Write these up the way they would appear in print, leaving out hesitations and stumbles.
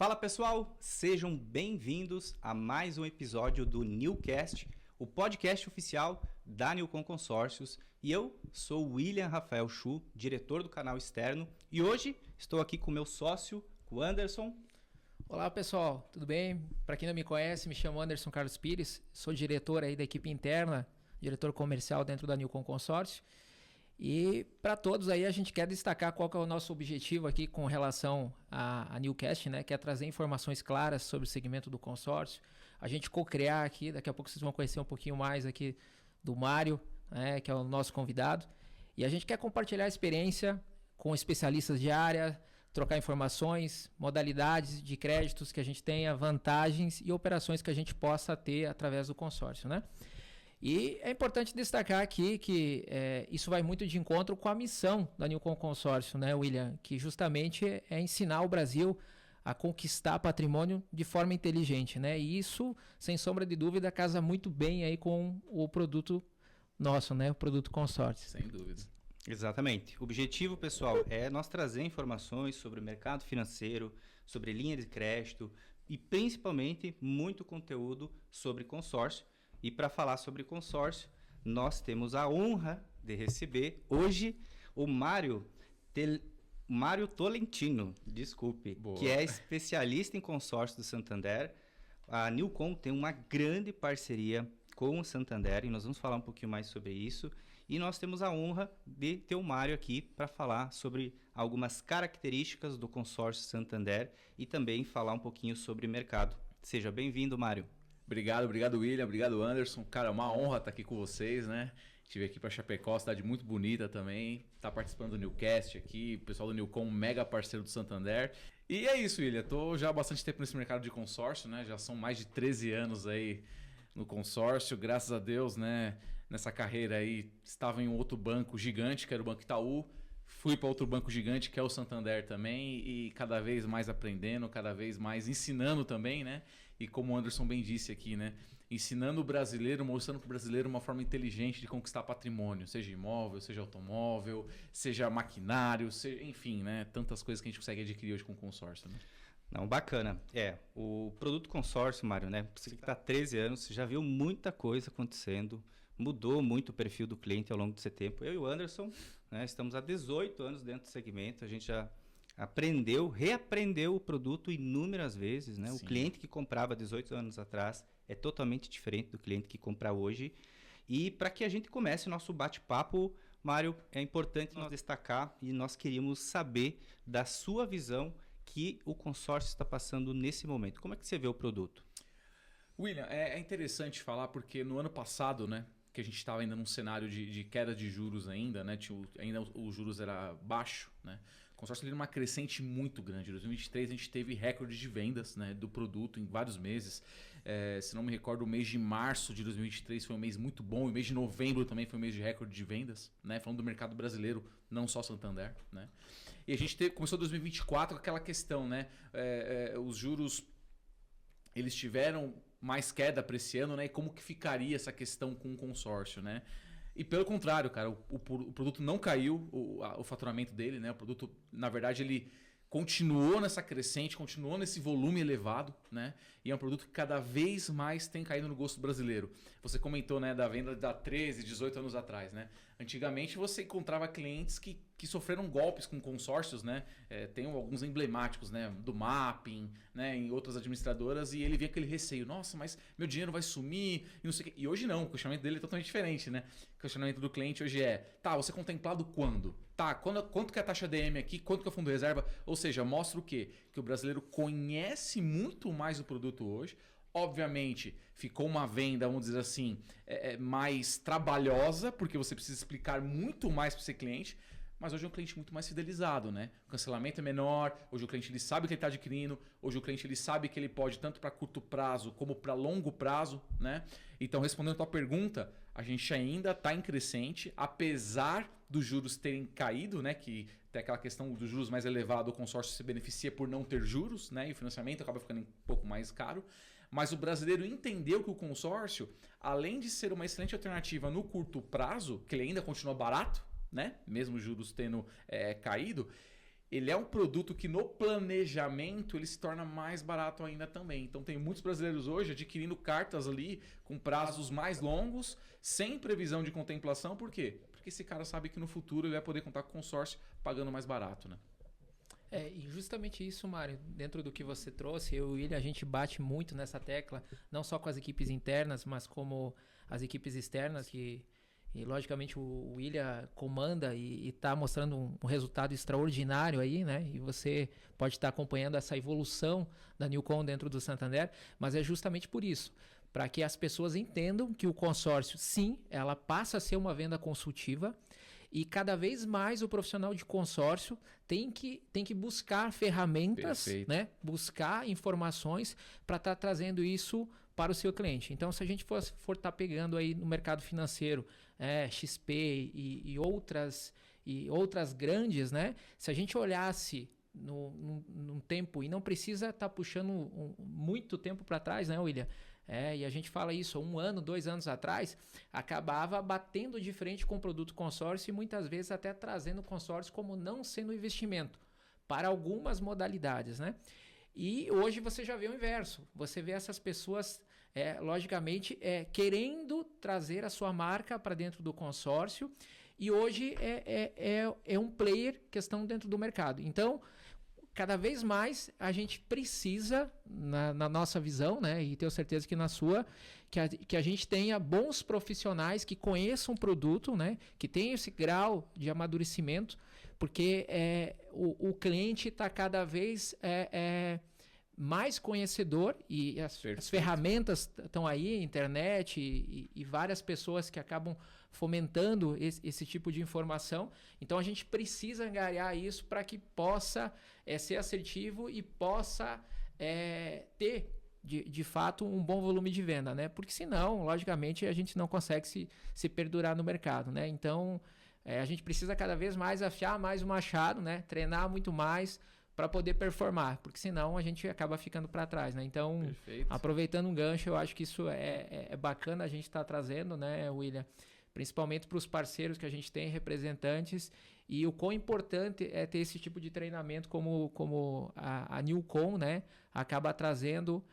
Fala pessoal, sejam bem-vindos a mais um episódio do Newcast, o podcast oficial da Newcom Consórcios. E eu sou o William Rafael Chu, diretor do canal externo, e hoje estou aqui com o meu sócio, com o Anderson. Olá pessoal, tudo bem? Para quem não me conhece, me chamo Anderson Carlos Pires, sou diretor aí da equipe interna, diretor comercial dentro da Newcom Consórcio. E para todos aí a gente quer destacar qual que é o nosso objetivo aqui com relação à Newcast, né? Que é trazer informações claras sobre o segmento do consórcio. A gente co-criar aqui, daqui a pouco vocês vão conhecer um pouquinho mais aqui do Mário, né? Que é o nosso convidado. E a gente quer compartilhar a experiência com especialistas de área, trocar informações, modalidades de créditos que a gente tenha, vantagens e operações que a gente possa ter através do consórcio, né? E é importante destacar aqui que isso vai muito de encontro com a missão da Newcom Consórcio, né, William? Que justamente é ensinar o Brasil a conquistar patrimônio de forma inteligente, né? E isso, sem sombra de dúvida, casa muito bem aí com o produto nosso, né? O produto consórcio. Sem dúvida. Exatamente. O objetivo, pessoal, é nós trazer informações sobre o mercado financeiro, sobre linha de crédito e principalmente muito conteúdo sobre consórcio. E para falar sobre consórcio, nós temos a honra de receber hoje o Mário Tolentino, desculpe, Boa. Que é especialista em consórcio do Santander. A Newcom tem uma grande parceria com o Santander e nós vamos falar um pouquinho mais sobre isso. E nós temos a honra de ter o Mário aqui para falar sobre algumas características do consórcio Santander e também falar um pouquinho sobre mercado. Seja bem-vindo, Mário. Obrigado William, obrigado Anderson. Cara, é uma honra estar aqui com vocês, né? Estive aqui para Chapecó, cidade muito bonita também. Tá participando do Newcast aqui, o pessoal do Newcom, mega parceiro do Santander. E é isso, William. Tô já há bastante tempo nesse mercado de consórcio, né? Já são mais de 13 anos aí no consórcio, graças a Deus, né? Nessa carreira aí, estava em um outro banco gigante, que era o Banco Itaú. Fui para outro banco gigante, que é o Santander também, e cada vez mais aprendendo, cada vez mais ensinando também, né? E como o Anderson bem disse aqui, né? Ensinando o brasileiro, mostrando para o brasileiro uma forma inteligente de conquistar patrimônio, seja imóvel, seja automóvel, seja maquinário, seja, enfim, né? Tantas coisas que a gente consegue adquirir hoje com o consórcio, né? Não, bacana. O produto consórcio, Mário, né? Você que está há 13 anos, você já viu muita coisa acontecendo, mudou muito o perfil do cliente ao longo desse tempo. Eu e o Anderson, né, estamos há 18 anos dentro do segmento, a gente já reaprendeu o produto inúmeras vezes, né? O cliente que comprava 18 anos atrás é totalmente diferente do cliente que compra hoje. E para que a gente comece o nosso bate-papo, Mário, é importante nós destacar e nós queríamos saber da sua visão que o consórcio está passando nesse momento. Como é que você vê o produto? William, é interessante falar porque no ano passado, né, que a gente estava ainda num cenário de queda de juros ainda, né, ainda os juros era baixo, né, o consórcio teve uma crescente muito grande. Em 2023 a gente teve recorde de vendas, né, do produto em vários meses. Se não me recordo, o mês de março de 2023 foi um mês muito bom, e o mês de novembro também foi um mês de recorde de vendas, né, falando do mercado brasileiro, não só Santander, né. E a gente começou 2024 com aquela questão, né, os juros eles tiveram mais queda para esse ano, né? E como que ficaria essa questão com o consórcio, né? E pelo contrário, cara, o produto não caiu, o faturamento dele, né? O produto, na verdade, ele continuou nessa crescente, continuou nesse volume elevado, né? E é um produto que cada vez mais tem caído no gosto brasileiro. Você comentou, né, da venda da 13, 18 anos atrás, né? Antigamente você encontrava clientes que sofreram golpes com consórcios, né? Tem alguns emblemáticos, né? Do Mapping, né? Em outras administradoras, e ele vinha aquele receio, nossa, mas meu dinheiro vai sumir e não sei o quê. E hoje não, o questionamento dele é totalmente diferente, né? O questionamento do cliente hoje tá, você é contemplado quando? Tá, quanto que é a taxa DM aqui, quanto que é o fundo de reserva? Ou seja, mostra o quê? Que o brasileiro conhece muito mais o produto hoje. Obviamente, ficou uma venda, vamos dizer assim, mais trabalhosa, porque você precisa explicar muito mais para esse cliente. Mas hoje é um cliente muito mais fidelizado, né? O cancelamento é menor, hoje o cliente ele sabe o que ele está adquirindo, hoje o cliente ele sabe que ele pode tanto para curto prazo como para longo prazo, né? Então, respondendo a tua pergunta, a gente ainda está em crescente, apesar dos juros terem caído, né? Que tem aquela questão dos juros mais elevados, o consórcio se beneficia por não ter juros, né? E o financiamento acaba ficando um pouco mais caro. Mas o brasileiro entendeu que o consórcio, além de ser uma excelente alternativa no curto prazo, que ele ainda continua barato, né? Mesmo os juros tendo caído, ele é um produto que no planejamento ele se torna mais barato ainda também. Então tem muitos brasileiros hoje adquirindo cartas ali com prazos mais longos, sem previsão de contemplação. Por quê? Porque esse cara sabe que no futuro ele vai poder contar com consórcio pagando mais barato, né? E justamente isso, Mário, dentro do que você trouxe, eu e o William, a gente bate muito nessa tecla, não só com as equipes internas, mas como as equipes externas, e logicamente o William comanda e está mostrando um resultado extraordinário aí, né? E você pode estar acompanhando essa evolução da Newcom dentro do Santander, mas é justamente por isso, para que as pessoas entendam que o consórcio, sim, ela passa a ser uma venda consultiva. E cada vez mais o profissional de consórcio tem que buscar ferramentas, né? Buscar informações para estar trazendo isso para o seu cliente. Então, se a gente for estar pegando aí no mercado financeiro, XP e outras grandes, né? Se a gente olhasse num tempo, e não precisa estar puxando muito tempo para trás, né, William? E a gente fala isso, 1 ano, 2 anos atrás, acabava batendo de frente com o produto consórcio e muitas vezes até trazendo o consórcio como não sendo investimento para algumas modalidades, né? E hoje você já vê o inverso, você vê essas pessoas, logicamente, querendo trazer a sua marca para dentro do consórcio e hoje é um player questão dentro do mercado. Então, cada vez mais a gente precisa, na nossa visão, né, e tenho certeza que na sua, que a gente tenha bons profissionais que conheçam o produto, né, que tenham esse grau de amadurecimento, porque o cliente está cada vez mais conhecedor e as ferramentas estão aí, internet e várias pessoas que acabam fomentando esse tipo de informação. Então a gente precisa angariar isso para que possa ser assertivo e possa ter de fato um bom volume de venda, né? Porque senão, logicamente, a gente não consegue se perdurar no mercado, né? Então a gente precisa cada vez mais afiar mais o machado, né? Treinar muito mais para poder performar, porque senão a gente acaba ficando para trás, né? Então, aproveitando um gancho, eu acho que isso é bacana a gente estar trazendo, né, William? Principalmente para os parceiros que a gente tem, representantes, e o quão importante é ter esse tipo de treinamento como a Newcom, né, acaba trazendo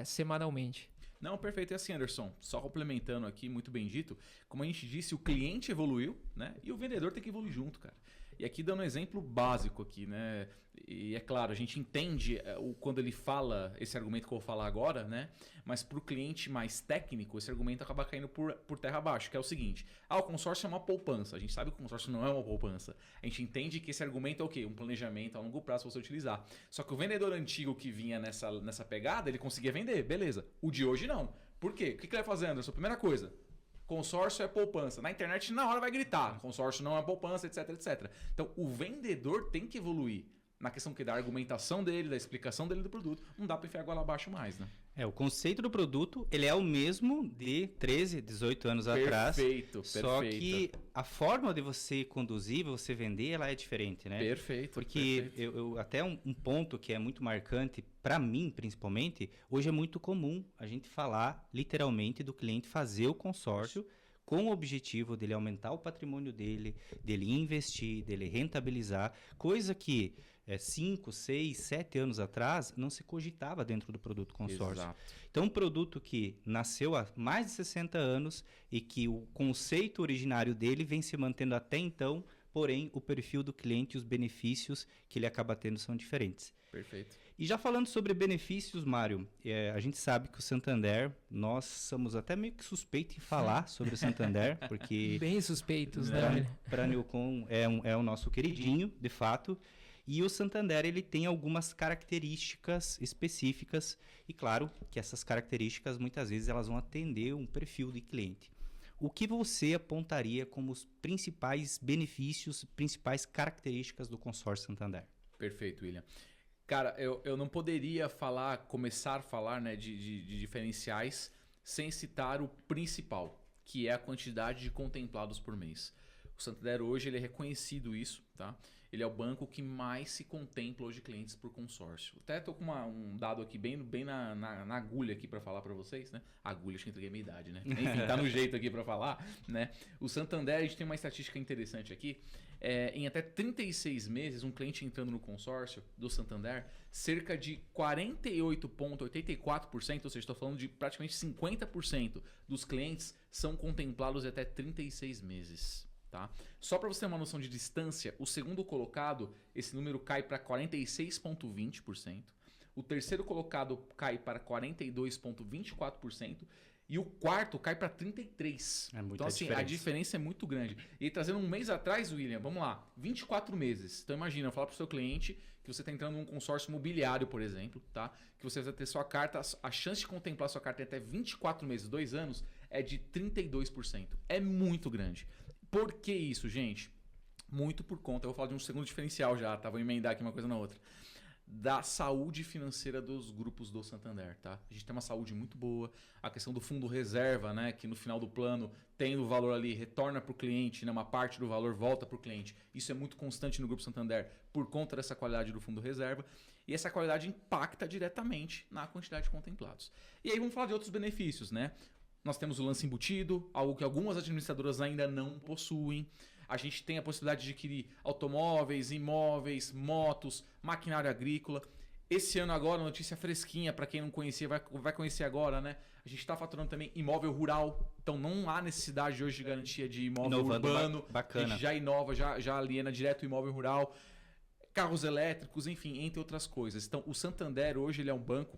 semanalmente. Não, perfeito. E assim, Anderson, só complementando aqui, muito bem dito, como a gente disse, o cliente evoluiu, né, e o vendedor tem que evoluir junto, cara. E aqui dando um exemplo básico aqui, né? E é claro, a gente entende quando ele fala esse argumento que eu vou falar agora, né? Mas para o cliente mais técnico, esse argumento acaba caindo por terra abaixo, que é o seguinte: o consórcio é uma poupança. A gente sabe que o consórcio não é uma poupança. A gente entende que esse argumento é o quê? Um planejamento a longo prazo para você utilizar. Só que o vendedor antigo que vinha nessa pegada, ele conseguia vender, beleza. O de hoje não. Por quê? O que ele vai fazer, Anderson? Primeira coisa: consórcio é poupança. Na internet, na hora vai gritar: consórcio não é poupança, etc, etc. Então, o vendedor tem que evoluir na questão da argumentação dele, da explicação dele do produto. Não dá para enfiar a goela abaixo mais, né? O conceito do produto, ele é o mesmo de 13, 18 anos atrás. Perfeito. Só que a forma de você conduzir, você vender, ela é diferente, né? Perfeito. Porque até um ponto que é muito marcante, para mim, principalmente, hoje é muito comum a gente falar, literalmente, do cliente fazer o consórcio com o objetivo dele aumentar o patrimônio dele investir, dele rentabilizar, coisa que 5, 6, 7 anos atrás não se cogitava dentro do produto consórcio. Exato. Então, um produto que nasceu há mais de 60 anos e que o conceito originário dele vem se mantendo até então, porém, o perfil do cliente e os benefícios que ele acaba tendo são diferentes. Perfeito. E já falando sobre benefícios, Mário, a gente sabe que o Santander, nós somos até meio que suspeitos em falar sobre o Santander, porque... Bem suspeitos, né? Para a Newcom é o nosso queridinho, de fato. E o Santander, ele tem algumas características específicas e claro que essas características muitas vezes elas vão atender um perfil de cliente. O que você apontaria como os principais benefícios, principais características do consórcio Santander? Perfeito, William. Cara, eu não poderia começar a falar, né, de diferenciais sem citar o principal, que é a quantidade de contemplados por mês. O Santander hoje ele é reconhecido isso, tá? ele é o banco que mais se contempla hoje clientes por consórcio. Até estou com um dado aqui bem na agulha aqui para falar para vocês, né? Agulha, acho que entreguei a minha idade, né? Enfim, tá no jeito aqui para falar, né? O Santander, a gente tem uma estatística interessante aqui. Em até 36 meses, um cliente entrando no consórcio do Santander, cerca de 48,84%, ou seja, estou falando de praticamente 50% dos clientes são contemplados até 36 meses. Tá? Só para você ter uma noção de distância, o segundo colocado, esse número cai para 46,20%. O terceiro colocado cai para 42,24%. E o quarto cai para 33%. Então, assim, a diferença é muito grande. E trazendo um mês atrás, William, vamos lá, 24 meses. Então, imagina, falar para o seu cliente que você está entrando num consórcio imobiliário, por exemplo, tá? Que você vai ter sua carta, a chance de contemplar sua carta em até 24 meses, 2 anos, é de 32%. É muito grande. Por que isso, gente? Muito por conta, eu vou falar de um segundo diferencial já, tá? Vou emendar aqui uma coisa na outra. Da saúde financeira dos grupos do Santander, tá? A gente tem uma saúde muito boa, a questão do fundo reserva, né? Que no final do plano, tendo o valor ali, retorna para o cliente, né? Uma parte do valor volta para o cliente. Isso é muito constante no Grupo Santander por conta dessa qualidade do fundo reserva. E essa qualidade impacta diretamente na quantidade de contemplados. E aí vamos falar de outros benefícios, né? Nós temos o lance embutido, algo que algumas administradoras ainda não possuem. A gente tem a possibilidade de adquirir automóveis, imóveis, motos, maquinário agrícola. Esse ano agora, notícia fresquinha, para quem não conhecia, vai conhecer agora, né? A gente está faturando também imóvel rural. Então não há necessidade hoje de garantia de imóvel urbano. Bacana. A gente já inova, já aliena direto o imóvel rural. Carros elétricos, enfim, entre outras coisas. Então o Santander hoje ele é um banco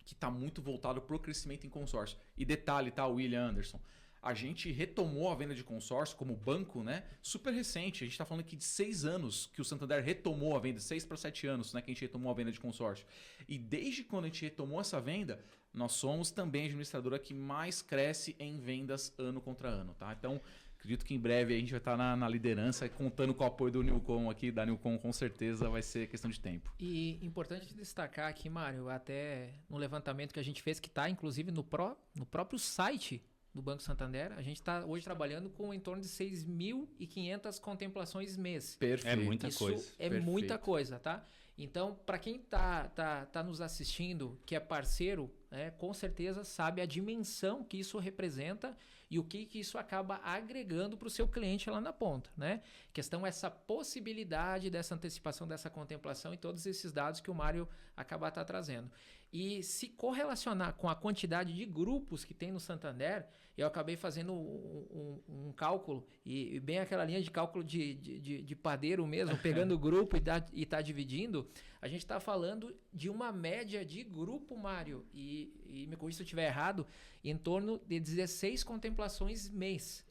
que está muito voltado para o crescimento em consórcio. E detalhe, tá, William Anderson? A gente retomou a venda de consórcio como banco, né? Super recente. A gente está falando aqui de 6 anos que o Santander retomou a venda, 6 para 7 anos, né? Que a gente retomou a venda de consórcio. E desde quando a gente retomou essa venda, nós somos também a administradora que mais cresce em vendas ano contra ano, tá? Então, acredito que em breve a gente vai estar na liderança, contando com o apoio do Newcom aqui, da Newcom com certeza vai ser questão de tempo. E importante destacar aqui, Mário, até no levantamento que a gente fez, que está inclusive no próprio site do Banco Santander, a gente está hoje trabalhando com em torno de 6.500 contemplações mês. Perfeito. É muita coisa. Isso é muita coisa, tá? Então, para quem tá nos assistindo, que é parceiro, né, com certeza sabe a dimensão que isso representa e o que isso acaba agregando para o seu cliente lá na ponta, né? Questão essa possibilidade dessa antecipação, dessa contemplação e todos esses dados que o Mário acaba trazendo. E se correlacionar com a quantidade de grupos que tem no Santander, eu acabei fazendo um cálculo, e bem aquela linha de cálculo de padeiro mesmo, pegando o grupo e tá dividindo, a gente está falando de uma média de grupo, Mário, e me corrija se eu estiver errado, em torno de 16 contemplações mês.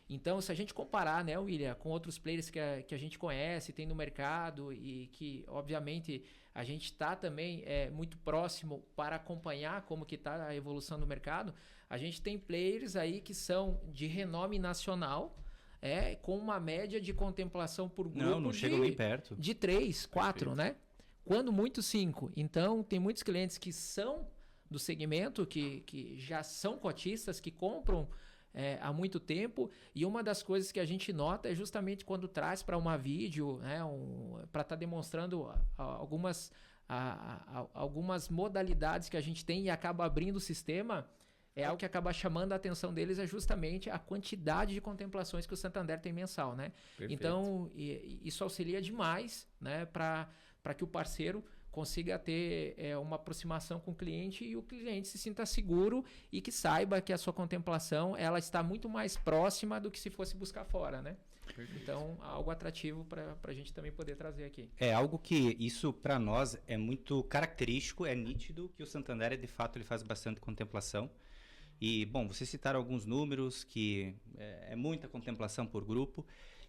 Então, se a gente comparar, né, William, com outros players que a gente conhece, tem no mercado e que, obviamente, a gente está também muito próximo para acompanhar como que está a evolução do mercado, a gente tem players aí que são de renome nacional, com uma média de contemplação por grupo não chegam nem perto. De 3, 4, né? Quando muito 5. Então, tem muitos clientes que são do segmento, que já são cotistas, que compram há muito tempo, e uma das coisas que a gente nota é justamente quando traz para uma vídeo, né, para estar demonstrando algumas modalidades que a gente tem e acaba abrindo o sistema, algo que acaba chamando a atenção deles é justamente a quantidade de contemplações que o Santander tem mensal, né? Perfeito. Então, isso auxilia demais, né, para que o parceiro consiga ter uma aproximação com o cliente e o cliente se sinta seguro e que saiba que a sua contemplação ela está muito mais próxima do que se fosse buscar fora, né? Perfeito. Então, algo atrativo para a gente também poder trazer aqui. É algo que isso para nós é muito característico, é nítido que o Santander de fato ele faz bastante contemplação. E, bom, vocês citaram alguns números que é muita contemplação por grupo.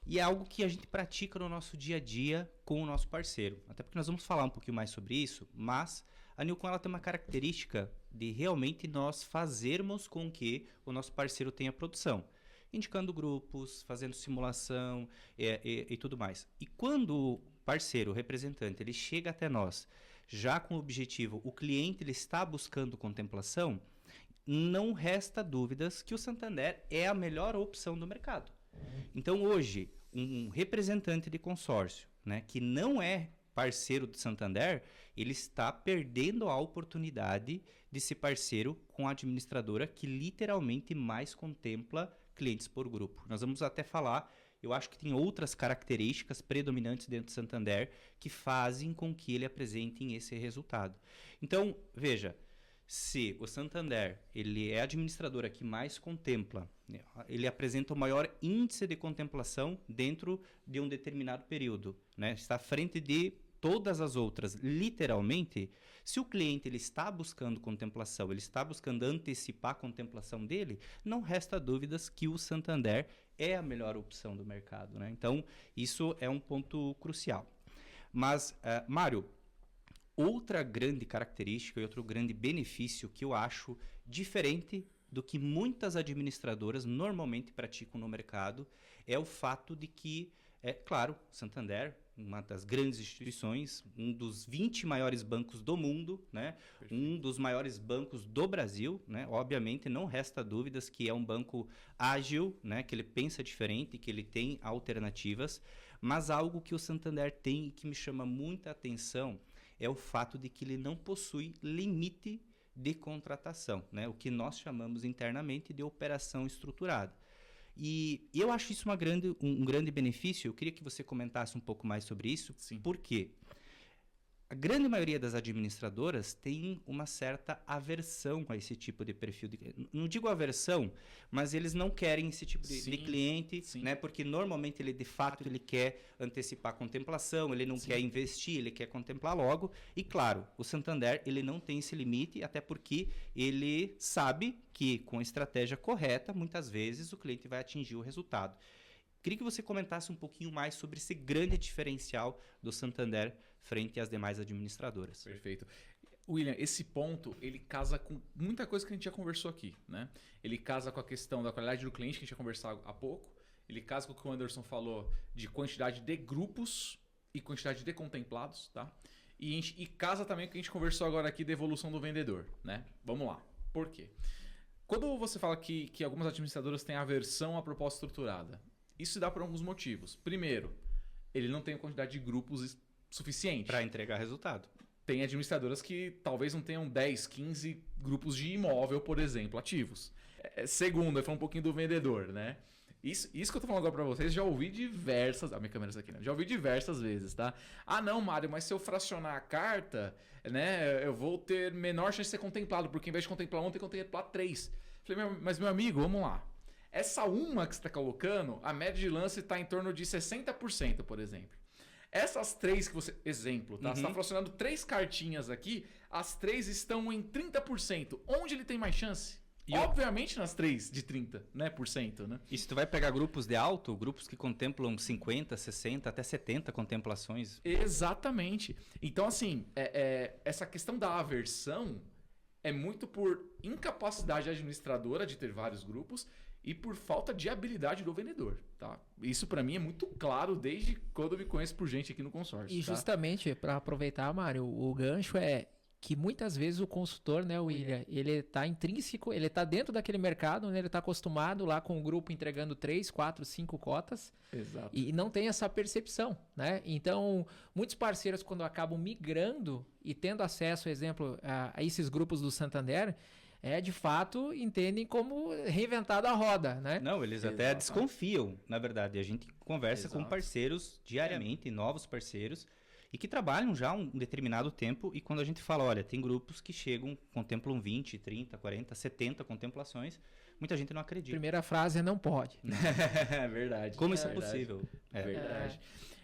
E é algo que a gente pratica no nosso dia a dia com o nosso parceiro. Até porque nós vamos falar um pouquinho mais sobre isso, mas a Newcom ela tem uma característica de realmente nós fazermos com que o nosso parceiro tenha produção. Indicando grupos, fazendo simulação e tudo mais. E quando o parceiro, o representante, ele chega até nós, já com o objetivo, o cliente ele está buscando contemplação, não resta dúvidas que o Santander é a melhor opção do mercado. Então, hoje, um representante de consórcio, né, que não é parceiro do Santander, ele está perdendo a oportunidade de ser parceiro com a administradora que literalmente mais contempla clientes por grupo. Nós vamos até falar, eu acho que tem outras características predominantes dentro do Santander que fazem com que ele apresente esse resultado. Então, veja, se o Santander ele é a administradora que mais contempla, né, ele apresenta o maior índice de contemplação dentro de um determinado período, né, está à frente de todas as outras, literalmente, se o cliente ele está buscando contemplação, ele está buscando antecipar a contemplação dele, não resta dúvidas que o Santander é a melhor opção do mercado, né? Então, isso é um ponto crucial. Mas, Mário, outra grande característica e outro grande benefício que eu acho diferente do que muitas administradoras normalmente praticam no mercado é o fato de que, claro, Santander, uma das grandes instituições, um dos 20 maiores bancos do mundo, né? Um dos maiores bancos do Brasil, né? Obviamente, não resta dúvidas que é um banco ágil, né? Que ele pensa diferente, que ele tem alternativas, mas algo que o Santander tem e que me chama muita atenção é o fato de que ele não possui limite de contratação, né? O que nós chamamos internamente de operação estruturada. E eu acho isso um grande benefício. Eu queria que você comentasse um pouco mais sobre isso. Sim. Por quê? A grande maioria das administradoras tem uma certa aversão a esse tipo de perfil. Não digo aversão, mas eles não querem esse tipo de cliente, né? Porque normalmente ele, de fato, ele quer antecipar a contemplação, ele não quer investir, ele quer contemplar logo. E, claro, o Santander ele não tem esse limite, até porque ele sabe que, com a estratégia correta, muitas vezes o cliente vai atingir o resultado. Queria que você comentasse um pouquinho mais sobre esse grande diferencial do Santander frente às demais administradoras. Perfeito. William, esse ponto, ele casa com muita coisa que a gente já conversou aqui, né? Ele casa com a questão da qualidade do cliente, que a gente já conversou há pouco. Ele casa com o que o Anderson falou de quantidade de grupos e quantidade de contemplados, tá? E casa também com o que a gente conversou agora aqui da evolução do vendedor, né? Vamos lá. Por quê? Quando você fala que algumas administradoras têm aversão à proposta estruturada, isso se dá por alguns motivos. Primeiro, ele não tem a quantidade de grupos suficiente para entregar resultado. Tem administradoras que talvez não tenham 10, 15 grupos de imóvel, por exemplo, ativos. Segundo, eu falo um pouquinho do vendedor, né? Isso que eu tô falando agora para vocês, já ouvi diversas... A minha câmera está aqui, né? Já ouvi diversas vezes, tá? Ah, não, Mário, mas se eu fracionar a carta, né, eu vou ter menor chance de ser contemplado, porque em vez de contemplar um, tem que contemplar 3. Falei, mas meu amigo, vamos lá. Essa uma que você está colocando, a média de lance está em torno de 60%, por exemplo. Essas 3 que você... Exemplo, tá? Você está fracionando 3 cartinhas aqui, as 3 estão em 30%. Onde ele tem mais chance? Obviamente nas 3 de 30%, né, né? E se tu vai pegar grupos de alto, grupos que contemplam 50, 60, até 70 contemplações. Exatamente. Então, assim, essa questão da aversão é muito por incapacidade administradora de ter vários grupos e por falta de habilidade do vendedor, tá? Isso para mim é muito claro desde quando eu me conheço por gente aqui no consórcio. E justamente, para aproveitar, Mário, o gancho é que muitas vezes o consultor, né, William, ele tá intrínseco, ele tá dentro daquele mercado, né, ele tá acostumado lá com o grupo entregando 3, 4, 5 cotas. Exato. E não tem essa percepção, né? Então, muitos parceiros, quando acabam migrando e tendo acesso, por exemplo, a esses grupos do Santander, de fato, entendem como reinventado a roda, né? Não, eles até desconfiam, na verdade. A gente conversa com parceiros diariamente, novos parceiros, e que trabalham já um determinado tempo, e quando a gente fala, olha, tem grupos que contemplam 20, 30, 40, 70 contemplações, muita gente não acredita. Primeira frase é não pode. É verdade. Como isso é possível? É verdade.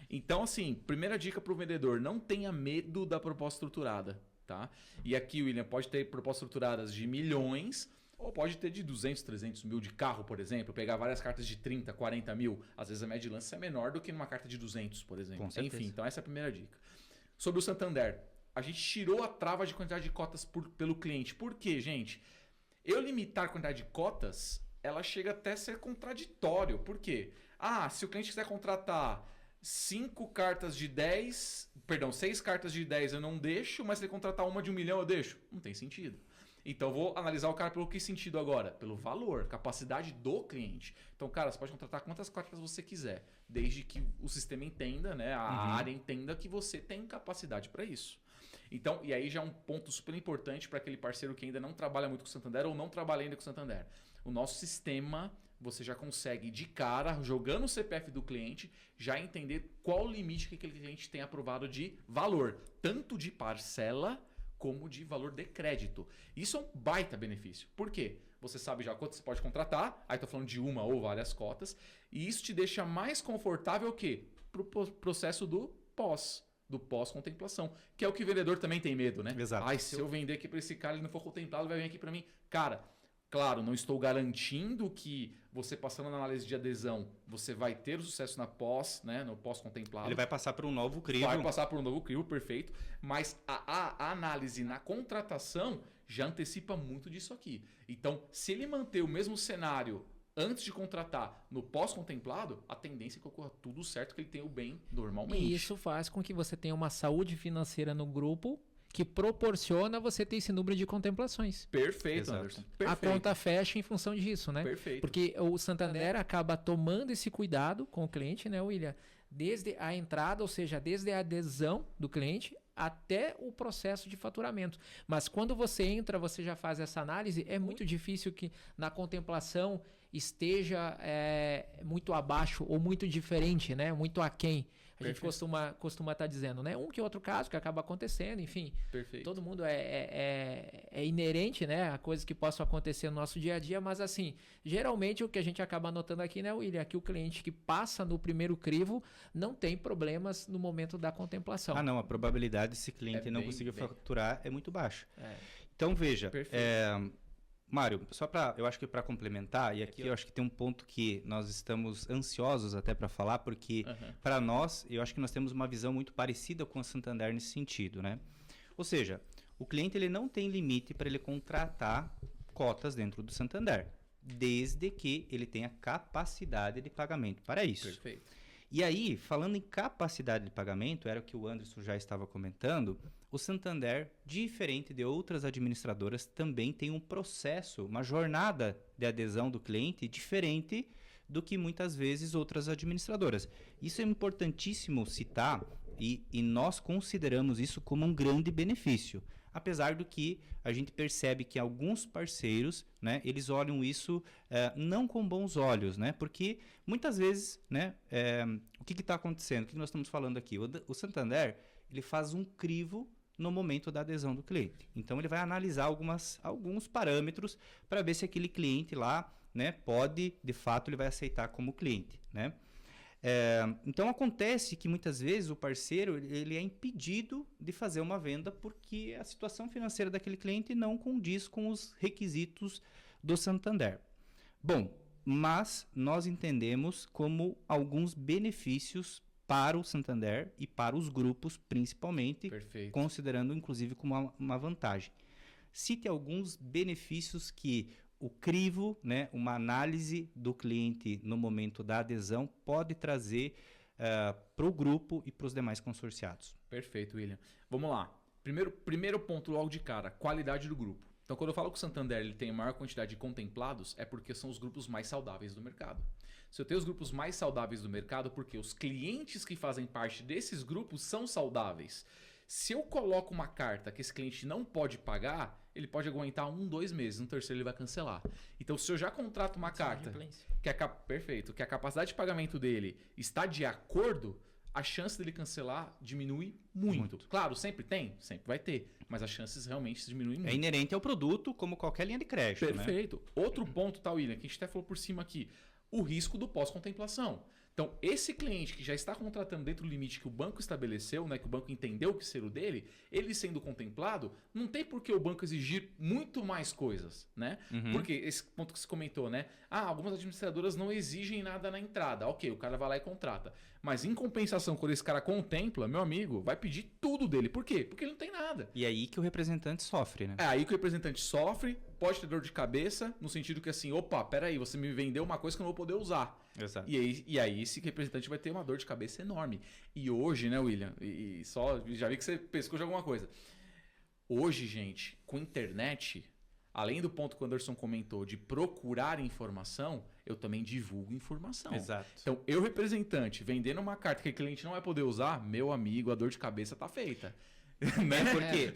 Então, assim, primeira dica para o vendedor, não tenha medo da proposta estruturada, tá? E aqui, William, pode ter propostas estruturadas de milhões, ou pode ter de 200, 300 mil de carro, por exemplo, pegar várias cartas de 30, 40 mil. Às vezes a média de lance é menor do que numa carta de 200, por exemplo. Com certeza. Enfim, então essa é a primeira dica. Sobre o Santander, a gente tirou a trava de quantidade de cotas pelo cliente. Por quê, gente? Eu limitar a quantidade de cotas, ela chega até a ser contraditório. Por quê? Se o cliente quiser contratar 6 cartas de 10 eu não deixo, mas se ele contratar uma de 1 milhão, eu deixo. Não tem sentido. Então, eu vou analisar o cara pelo que sentido agora? Pelo valor, capacidade do cliente. Então, cara, você pode contratar quantas cartas você quiser, desde que o sistema entenda, né, a área entenda que você tem capacidade para isso. Então, e aí já é um ponto super importante para aquele parceiro que ainda não trabalha muito com o Santander ou não trabalha ainda com o Santander. O nosso sistema, você já consegue de cara, jogando o CPF do cliente, já entender qual o limite que aquele cliente tem aprovado de valor, tanto de parcela como de valor de crédito. Isso é um baita benefício. Por quê? Você sabe já quanto você pode contratar, aí estou falando de uma ou várias cotas, e isso te deixa mais confortável o quê? Para o processo do pós-contemplação, que é o que o vendedor também tem medo, né? Exato. Ai, se eu vender aqui para esse cara e ele não for contemplado, vai vir aqui para mim. Cara, claro, não estou garantindo que você passando na análise de adesão, você vai ter o sucesso na pós, né, no pós-contemplado. Ele vai passar por um novo crivo. Vai passar por um novo crivo, perfeito. Mas a análise na contratação já antecipa muito disso aqui. Então, se ele manter o mesmo cenário antes de contratar no pós-contemplado, a tendência é que ocorra tudo certo, que ele tenha o bem normalmente. E isso faz com que você tenha uma saúde financeira no grupo que proporciona você ter esse número de contemplações. Perfeito, Exato. Anderson. A Perfeito. conta fecha em função disso, né? Perfeito. Porque o Santander acaba tomando esse cuidado com o cliente, né, William? Desde a entrada, ou seja, desde a adesão do cliente até o processo de faturamento. Mas quando você entra, você já faz essa análise, é muito difícil que na contemplação esteja muito abaixo ou muito diferente, né? Muito aquém. A gente costuma estar dizendo, né? Um que outro caso que acaba acontecendo, enfim. Perfeito. Todo mundo é inerente, né? A coisas que possam acontecer no nosso dia a dia, mas assim, geralmente o que a gente acaba notando aqui, né, William, é que o cliente que passa no primeiro crivo não tem problemas no momento da contemplação. Ah, não, a probabilidade desse cliente não conseguir faturar é muito baixa. Então, veja, Mário, só eu acho que para complementar, e aqui eu acho que tem um ponto que nós estamos ansiosos até para falar, porque para nós, eu acho que nós temos uma visão muito parecida com a Santander nesse sentido, né? Ou seja, o cliente ele não tem limite para ele contratar cotas dentro do Santander, desde que ele tenha capacidade de pagamento para isso. Perfeito. E aí, falando em capacidade de pagamento, era o que o Anderson já estava comentando, o Santander, diferente de outras administradoras, também tem um processo, uma jornada de adesão do cliente diferente do que muitas vezes outras administradoras. Isso é importantíssimo citar e nós consideramos isso como um grande benefício. Apesar do que a gente percebe que alguns parceiros, né, eles olham isso não com bons olhos, né, porque muitas vezes, né, o que está acontecendo? O que nós estamos falando aqui? O Santander ele faz um crivo no momento da adesão do cliente. Então, ele vai analisar alguns parâmetros para ver se aquele cliente lá, né, pode, de fato, ele vai aceitar como cliente, né? Então, acontece que muitas vezes o parceiro ele é impedido de fazer uma venda porque a situação financeira daquele cliente não condiz com os requisitos do Santander. Bom, mas nós entendemos como alguns benefícios para o Santander e para os grupos, principalmente, considerando inclusive como uma vantagem. Cite alguns benefícios que o crivo, né, uma análise do cliente no momento da adesão pode trazer para o grupo e para os demais consorciados. Perfeito, William. Vamos lá. Primeiro ponto logo de cara, qualidade do grupo. Então, quando eu falo que o Santander ele tem a maior quantidade de contemplados, é porque são os grupos mais saudáveis do mercado. Se eu tenho os grupos mais saudáveis do mercado, porque os clientes que fazem parte desses grupos são saudáveis. Se eu coloco uma carta que esse cliente não pode pagar, ele pode aguentar 2 meses, no terceiro ele vai cancelar. Então, se eu já contrato uma carta que a capacidade de pagamento dele está de acordo, a chance dele cancelar diminui muito. Claro, sempre vai ter, mas as chances realmente diminuem muito. É inerente ao produto, como qualquer linha de crédito. Perfeito. Né? Outro ponto, tá, William, que a gente até falou por cima aqui, o risco do pós-contemplação. Então, esse cliente que já está contratando dentro do limite que o banco estabeleceu, né, que o banco entendeu que ser o dele, ele sendo contemplado, não tem por que o banco exigir muito mais coisas, né? Porque esse ponto que você comentou, né? Algumas administradoras não exigem nada na entrada. Ok, o cara vai lá e contrata. Mas em compensação, quando esse cara contempla, meu amigo, vai pedir tudo dele. Por quê? Porque ele não tem nada. E é aí que o representante sofre, né? É aí que o representante sofre, pode ter dor de cabeça, no sentido que assim, opa, peraí, você me vendeu uma coisa que eu não vou poder usar. Exato. E aí esse representante vai ter uma dor de cabeça enorme. E hoje, né, William, já vi que você pescou de alguma coisa. Hoje, gente, com internet, além do ponto que o Anderson comentou de procurar informação, eu também divulgo informação. Exato. Então, eu, representante, vendendo uma carta que o cliente não vai poder usar, meu amigo, a dor de cabeça tá feita. Né? Porque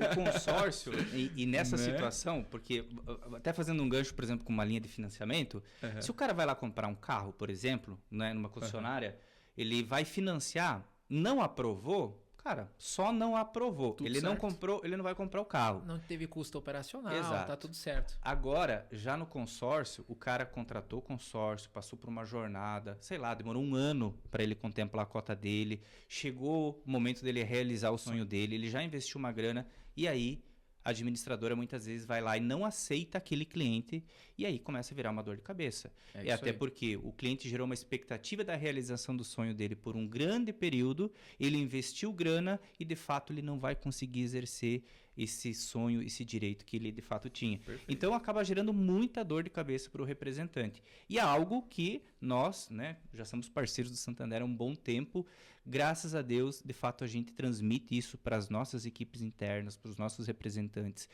o consórcio, e nessa situação, porque até fazendo um gancho, por exemplo, com uma linha de financiamento, se o cara vai lá comprar um carro, por exemplo, né, numa concessionária, ele vai financiar, não aprovou, cara, só não aprovou. Tudo ele certo. não comprou, ele não vai comprar o carro. Não teve custo operacional, Exato. tá tudo certo. Agora, já no consórcio, o cara contratou o consórcio, passou por uma jornada, sei lá, demorou 1 ano para ele contemplar a cota dele, chegou o momento dele realizar o sonho dele, ele já investiu uma grana, e aí a administradora muitas vezes vai lá e não aceita aquele cliente, e aí começa a virar uma dor de cabeça. E até porque o cliente gerou uma expectativa da realização do sonho dele por um grande período, ele investiu grana e de fato ele não vai conseguir exercer esse sonho, esse direito que ele de fato tinha. Perfeito. Então acaba gerando muita dor de cabeça para o representante. E é algo que nós, né, já somos parceiros do Santander há um bom tempo. Graças a Deus, de fato, a gente transmite isso para as nossas equipes internas, para os nossos representantes.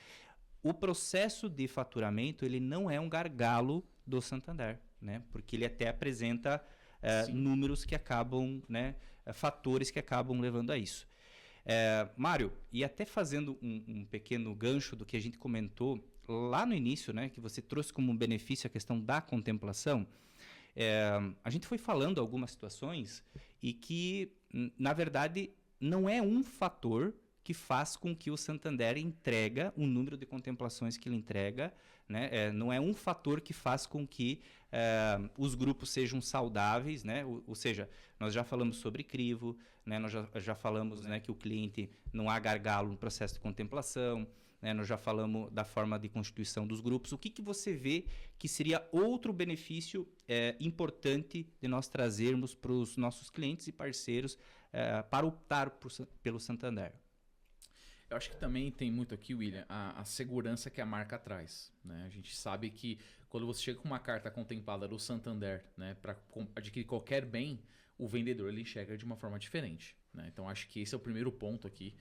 O processo de faturamento, ele não é um gargalo do Santander, né? Porque ele até apresenta números que acabam, né, fatores que acabam levando a isso. Mário, e até fazendo um pequeno gancho do que a gente comentou lá no início, né, que você trouxe como benefício a questão da contemplação, a gente foi falando algumas situações e que, na verdade, não é um fator que faz com que o Santander entrega o número de contemplações que ele entrega, né? Não é um fator que faz com que os grupos sejam saudáveis, né? Ou seja, nós já falamos sobre crivo, né? Nós já falamos, né, que o cliente não há gargalo no processo de contemplação, né? Nós já falamos da forma de constituição dos grupos. O que você vê que seria outro benefício importante de nós trazermos para os nossos clientes e parceiros para optar pelo Santander? Eu acho que também tem muito aqui, William, a segurança que a marca traz, né? A gente sabe que quando você chega com uma carta contemplada do Santander, né, para adquirir qualquer bem, o vendedor ele enxerga de uma forma diferente, né? Então acho que esse é o primeiro ponto aqui.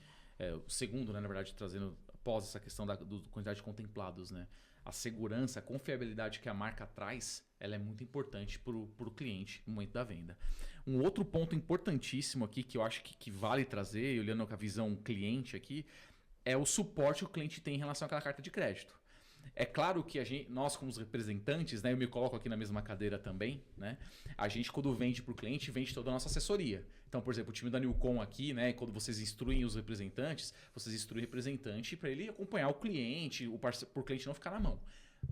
O segundo, né, na verdade, trazendo após essa questão da quantidade de contemplados, né? A segurança, a confiabilidade que a marca traz, ela é muito importante para o cliente no momento da venda. Um outro ponto importantíssimo aqui que eu acho que vale trazer, olhando com a visão cliente aqui, é o suporte que o cliente tem em relação àquela carta de crédito. É claro que nós como os representantes, né, eu me coloco aqui na mesma cadeira também, né, a gente quando vende para o cliente, vende toda a nossa assessoria. Então, por exemplo, o time da Newcom aqui, né, quando vocês instruem os representantes, vocês instruem o representante para ele acompanhar o cliente, para o cliente não ficar na mão.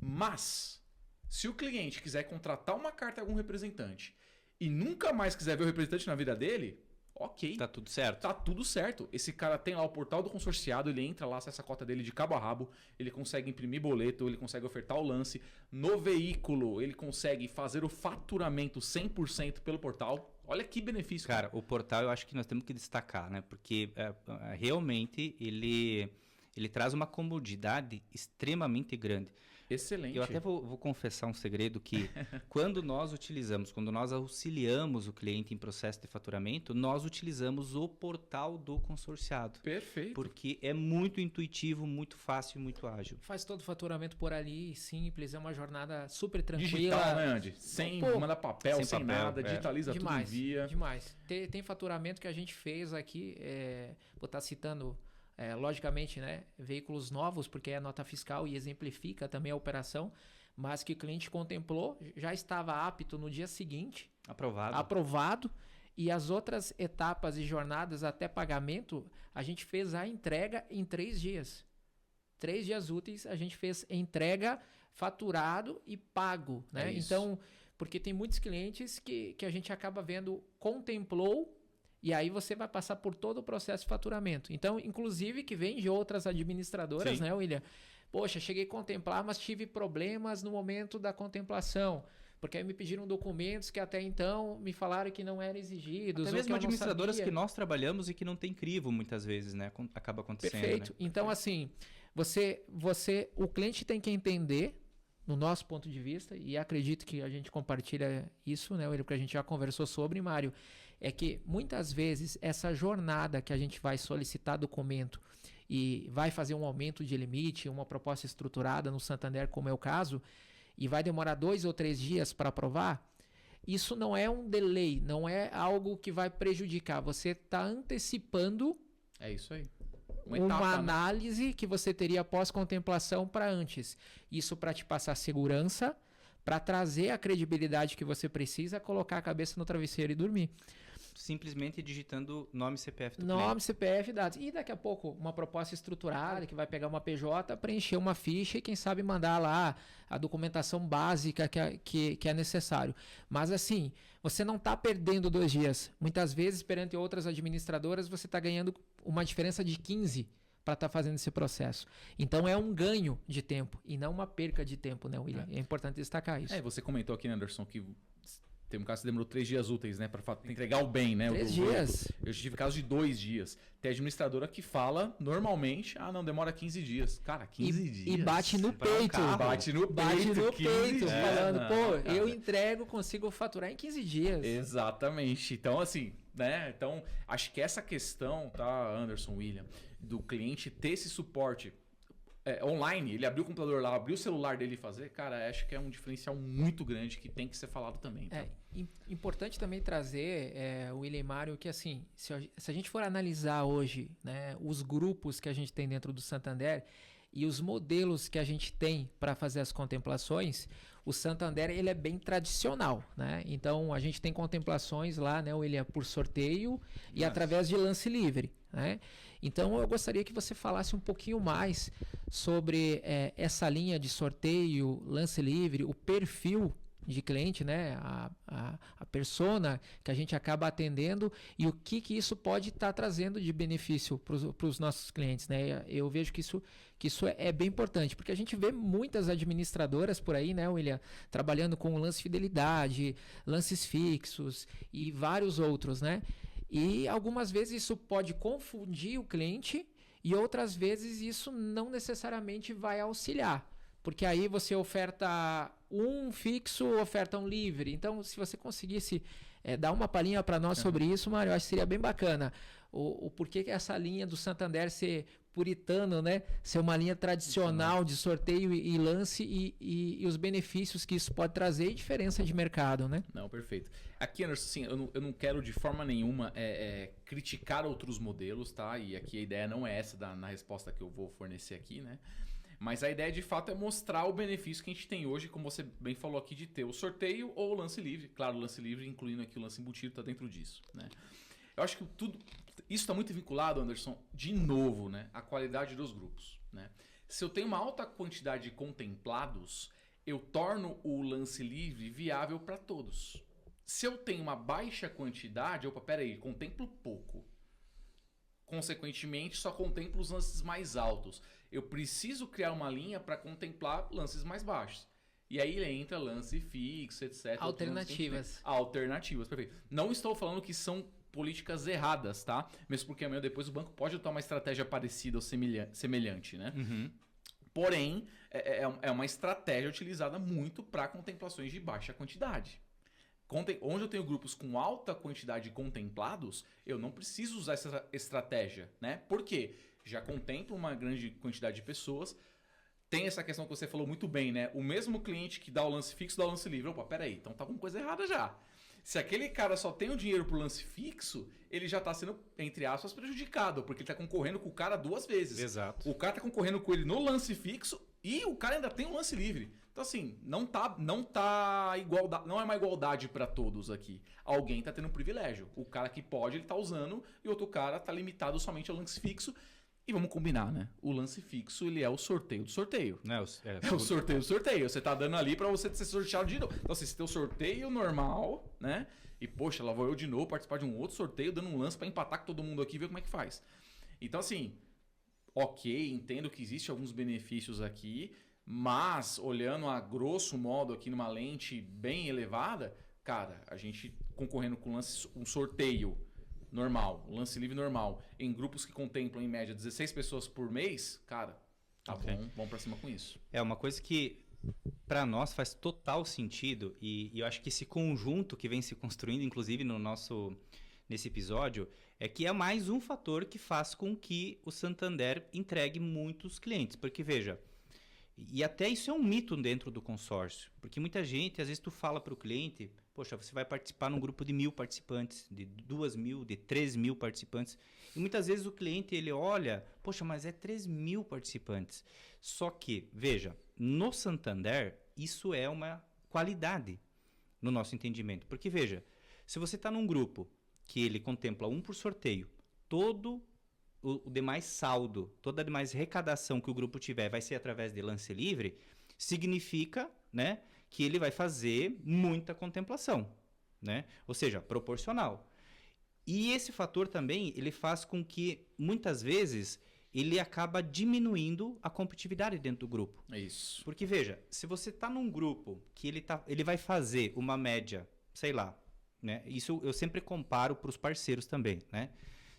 Mas, se o cliente quiser contratar uma carta de algum representante e nunca mais quiser ver o representante na vida dele, ok. Tá tudo certo. Tá tudo certo. Esse cara tem lá o portal do consorciado, ele entra lá, acessa a cota dele de cabo a rabo, ele consegue imprimir boleto, ele consegue ofertar o lance. No veículo, ele consegue fazer o faturamento 100% pelo portal. Olha que benefício. Cara, o portal eu acho que nós temos que destacar, né? Porque realmente ele traz uma comodidade extremamente grande. Excelente. Eu até vou confessar um segredo que quando nós auxiliamos o cliente em processo de faturamento, nós utilizamos o portal do consorciado. Perfeito. Porque é muito intuitivo, muito fácil e muito ágil. Faz todo o faturamento por ali, simples, é uma jornada super tranquila. Digital, né, Andy? Sem mandar papel, sem nada, digitaliza demais, tudo em via. Demais. Tem faturamento que a gente fez aqui, vou estar citando... logicamente, né, veículos novos, porque é nota fiscal e exemplifica também a operação, mas que o cliente contemplou, já estava apto no dia seguinte. Aprovado. E as outras etapas e jornadas até pagamento, a gente fez a entrega em 3 dias. 3 dias úteis, a gente fez entrega, faturado e pago. Né? Então, porque tem muitos clientes que a gente acaba vendo, contemplou, e aí você vai passar por todo o processo de faturamento. Então, inclusive, que vem de outras administradoras, né, William? Poxa, cheguei a contemplar, mas tive problemas no momento da contemplação. Porque aí me pediram documentos que até então me falaram que não eram exigidos. Até mesmo administradoras que nós trabalhamos e que não tem crivo, muitas vezes, né? Acaba acontecendo. Perfeito. Né? Então, assim, o cliente tem que entender, no nosso ponto de vista, e acredito que a gente compartilha isso, né, William? Porque a gente já conversou sobre, Mário, é que muitas vezes essa jornada que a gente vai solicitar documento e vai fazer um aumento de limite, uma proposta estruturada no Santander, como é o caso, e vai demorar 2 ou 3 dias para aprovar, isso não é um delay, não é algo que vai prejudicar. Você está antecipando É isso aí. uma etapa, né? análise que você teria após contemplação para antes. Isso para te passar segurança, para trazer a credibilidade que você precisa, colocar a cabeça no travesseiro e dormir. Simplesmente digitando nome CPF do Nome, CPF, dados. E daqui a pouco uma proposta estruturada que vai pegar uma PJ, preencher uma ficha e quem sabe mandar lá a documentação básica que é necessário. Mas assim, você não está perdendo 2 dias. Muitas vezes, perante outras administradoras, você está ganhando uma diferença de 15 para estar fazendo esse processo. Então é um ganho de tempo e não uma perca de tempo, né, William? É importante destacar isso. Você comentou aqui, né, Anderson, que tem um caso que demorou 3 dias úteis, né? Para entregar o bem, né? 3 dias. Eu tive casos de 2 dias. Tem administradora que fala, normalmente, não, demora 15 dias. Cara, 15 dias. E bate no peito. Bate no peito, falando, cara. eu entrego, consigo faturar em 15 dias. Exatamente. Então, assim, né? Então, acho que essa questão, tá, Anderson, William, do cliente ter esse suporte online, ele abriu o computador lá, abriu o celular dele e fazer, cara, acho que é um diferencial muito grande que tem que ser falado também. Tá? Importante também trazer, William e Mário, que assim, se a gente for analisar hoje, né, os grupos que a gente tem dentro do Santander e os modelos que a gente tem para fazer as contemplações, o Santander ele é bem tradicional, né? Então a gente tem contemplações lá, né, William, por sorteio e através de lance livre, né? Então eu gostaria que você falasse um pouquinho mais sobre essa linha de sorteio, lance livre, o perfil de cliente, né? A persona que a gente acaba atendendo e o que isso pode estar trazendo de benefício para os nossos clientes, né? Eu vejo que isso é bem importante, porque a gente vê muitas administradoras por aí, né, William, trabalhando com lance fidelidade, lances fixos e vários outros, né? E algumas vezes isso pode confundir o cliente e outras vezes isso não necessariamente vai auxiliar. Porque aí você oferta um fixo, oferta um livre. Então, se você conseguisse dar uma palhinha para nós sobre isso, Mário, eu acho que seria bem bacana. O porquê que essa linha do Santander ser puritano, né? Ser uma linha tradicional de sorteio e lance e os benefícios que isso pode trazer e diferença de mercado, né? Não, perfeito. Aqui, Anderson, assim, eu não quero de forma nenhuma criticar outros modelos, tá? E aqui a ideia não é essa na resposta que eu vou fornecer aqui, né? Mas a ideia de fato é mostrar o benefício que a gente tem hoje, como você bem falou aqui, de ter o sorteio ou o lance livre. Claro, o lance livre, incluindo aqui o lance embutido, está dentro disso, né? Eu acho que isso está muito vinculado, Anderson, de novo, né, à qualidade dos grupos, né? Se eu tenho uma alta quantidade de contemplados, eu torno o lance livre viável para todos. Se eu tenho uma baixa quantidade, contemplo pouco. Consequentemente, só contemplo os lances mais altos. Eu preciso criar uma linha para contemplar lances mais baixos. E aí entra lance fixo, etc. Alternativas, perfeito. Não estou falando que são políticas erradas, tá? Mesmo porque amanhã depois o banco pode adotar uma estratégia parecida ou semelhante, né? Uhum. Porém, é uma estratégia utilizada muito para contemplações de baixa quantidade. Onde eu tenho grupos com alta quantidade de contemplados, eu não preciso usar essa estratégia, né? Por quê? Já contemplo uma grande quantidade de pessoas. Tem essa questão que você falou muito bem, né? O mesmo cliente que dá o lance fixo dá o lance livre. Opa, peraí, então tá alguma coisa errada já. Se aquele cara só tem o dinheiro pro lance fixo, ele já tá sendo, entre aspas, prejudicado, porque ele tá concorrendo com o cara 2 vezes. Exato. O cara tá concorrendo com ele no lance fixo e o cara ainda tem um lance livre. Então, assim, não é uma igualdade para todos aqui. Alguém tá tendo um privilégio. O cara que pode, ele tá usando, e outro cara tá limitado somente ao lance fixo. E vamos combinar, né? O lance fixo, ele é o sorteio do sorteio. Não, É o sorteio do sorteio. Você tá dando ali para você ser sorteado de novo. Então, assim, você tem o sorteio normal, né? E, poxa, lá vou eu de novo participar de um outro sorteio, dando um lance para empatar com todo mundo aqui e ver como é que faz. Então, assim, ok, entendo que existem alguns benefícios aqui, mas olhando a grosso modo aqui numa lente bem elevada, cara, a gente concorrendo com um sorteio normal, um lance livre normal, em grupos que contemplam em média 16 pessoas por mês, cara, tá bom, vamos pra cima com isso. É uma coisa que para nós faz total sentido e eu acho que esse conjunto que vem se construindo, inclusive no nesse episódio é que é mais um fator que faz com que o Santander entregue muitos clientes. Porque, veja, e até isso é um mito dentro do consórcio. Porque muita gente, às vezes tu fala para o cliente, poxa, você vai participar num grupo de 1.000 participantes, de 2.000, de 3.000 participantes. E muitas vezes o cliente, ele olha, poxa, mas é 3.000 participantes. Só que, veja, no Santander, isso é uma qualidade no nosso entendimento. Porque, veja, se você está num grupo que ele contempla um por sorteio, todo o demais saldo, toda a demais arrecadação que o grupo tiver vai ser através de lance livre, significa, né, que ele vai fazer muita contemplação, né? Ou seja, proporcional. E esse fator também, ele faz com que, muitas vezes, ele acaba diminuindo a competitividade dentro do grupo. É isso. Porque, veja, se você está num grupo que ele vai fazer uma média, sei lá, né? Isso eu sempre comparo para os parceiros também, né?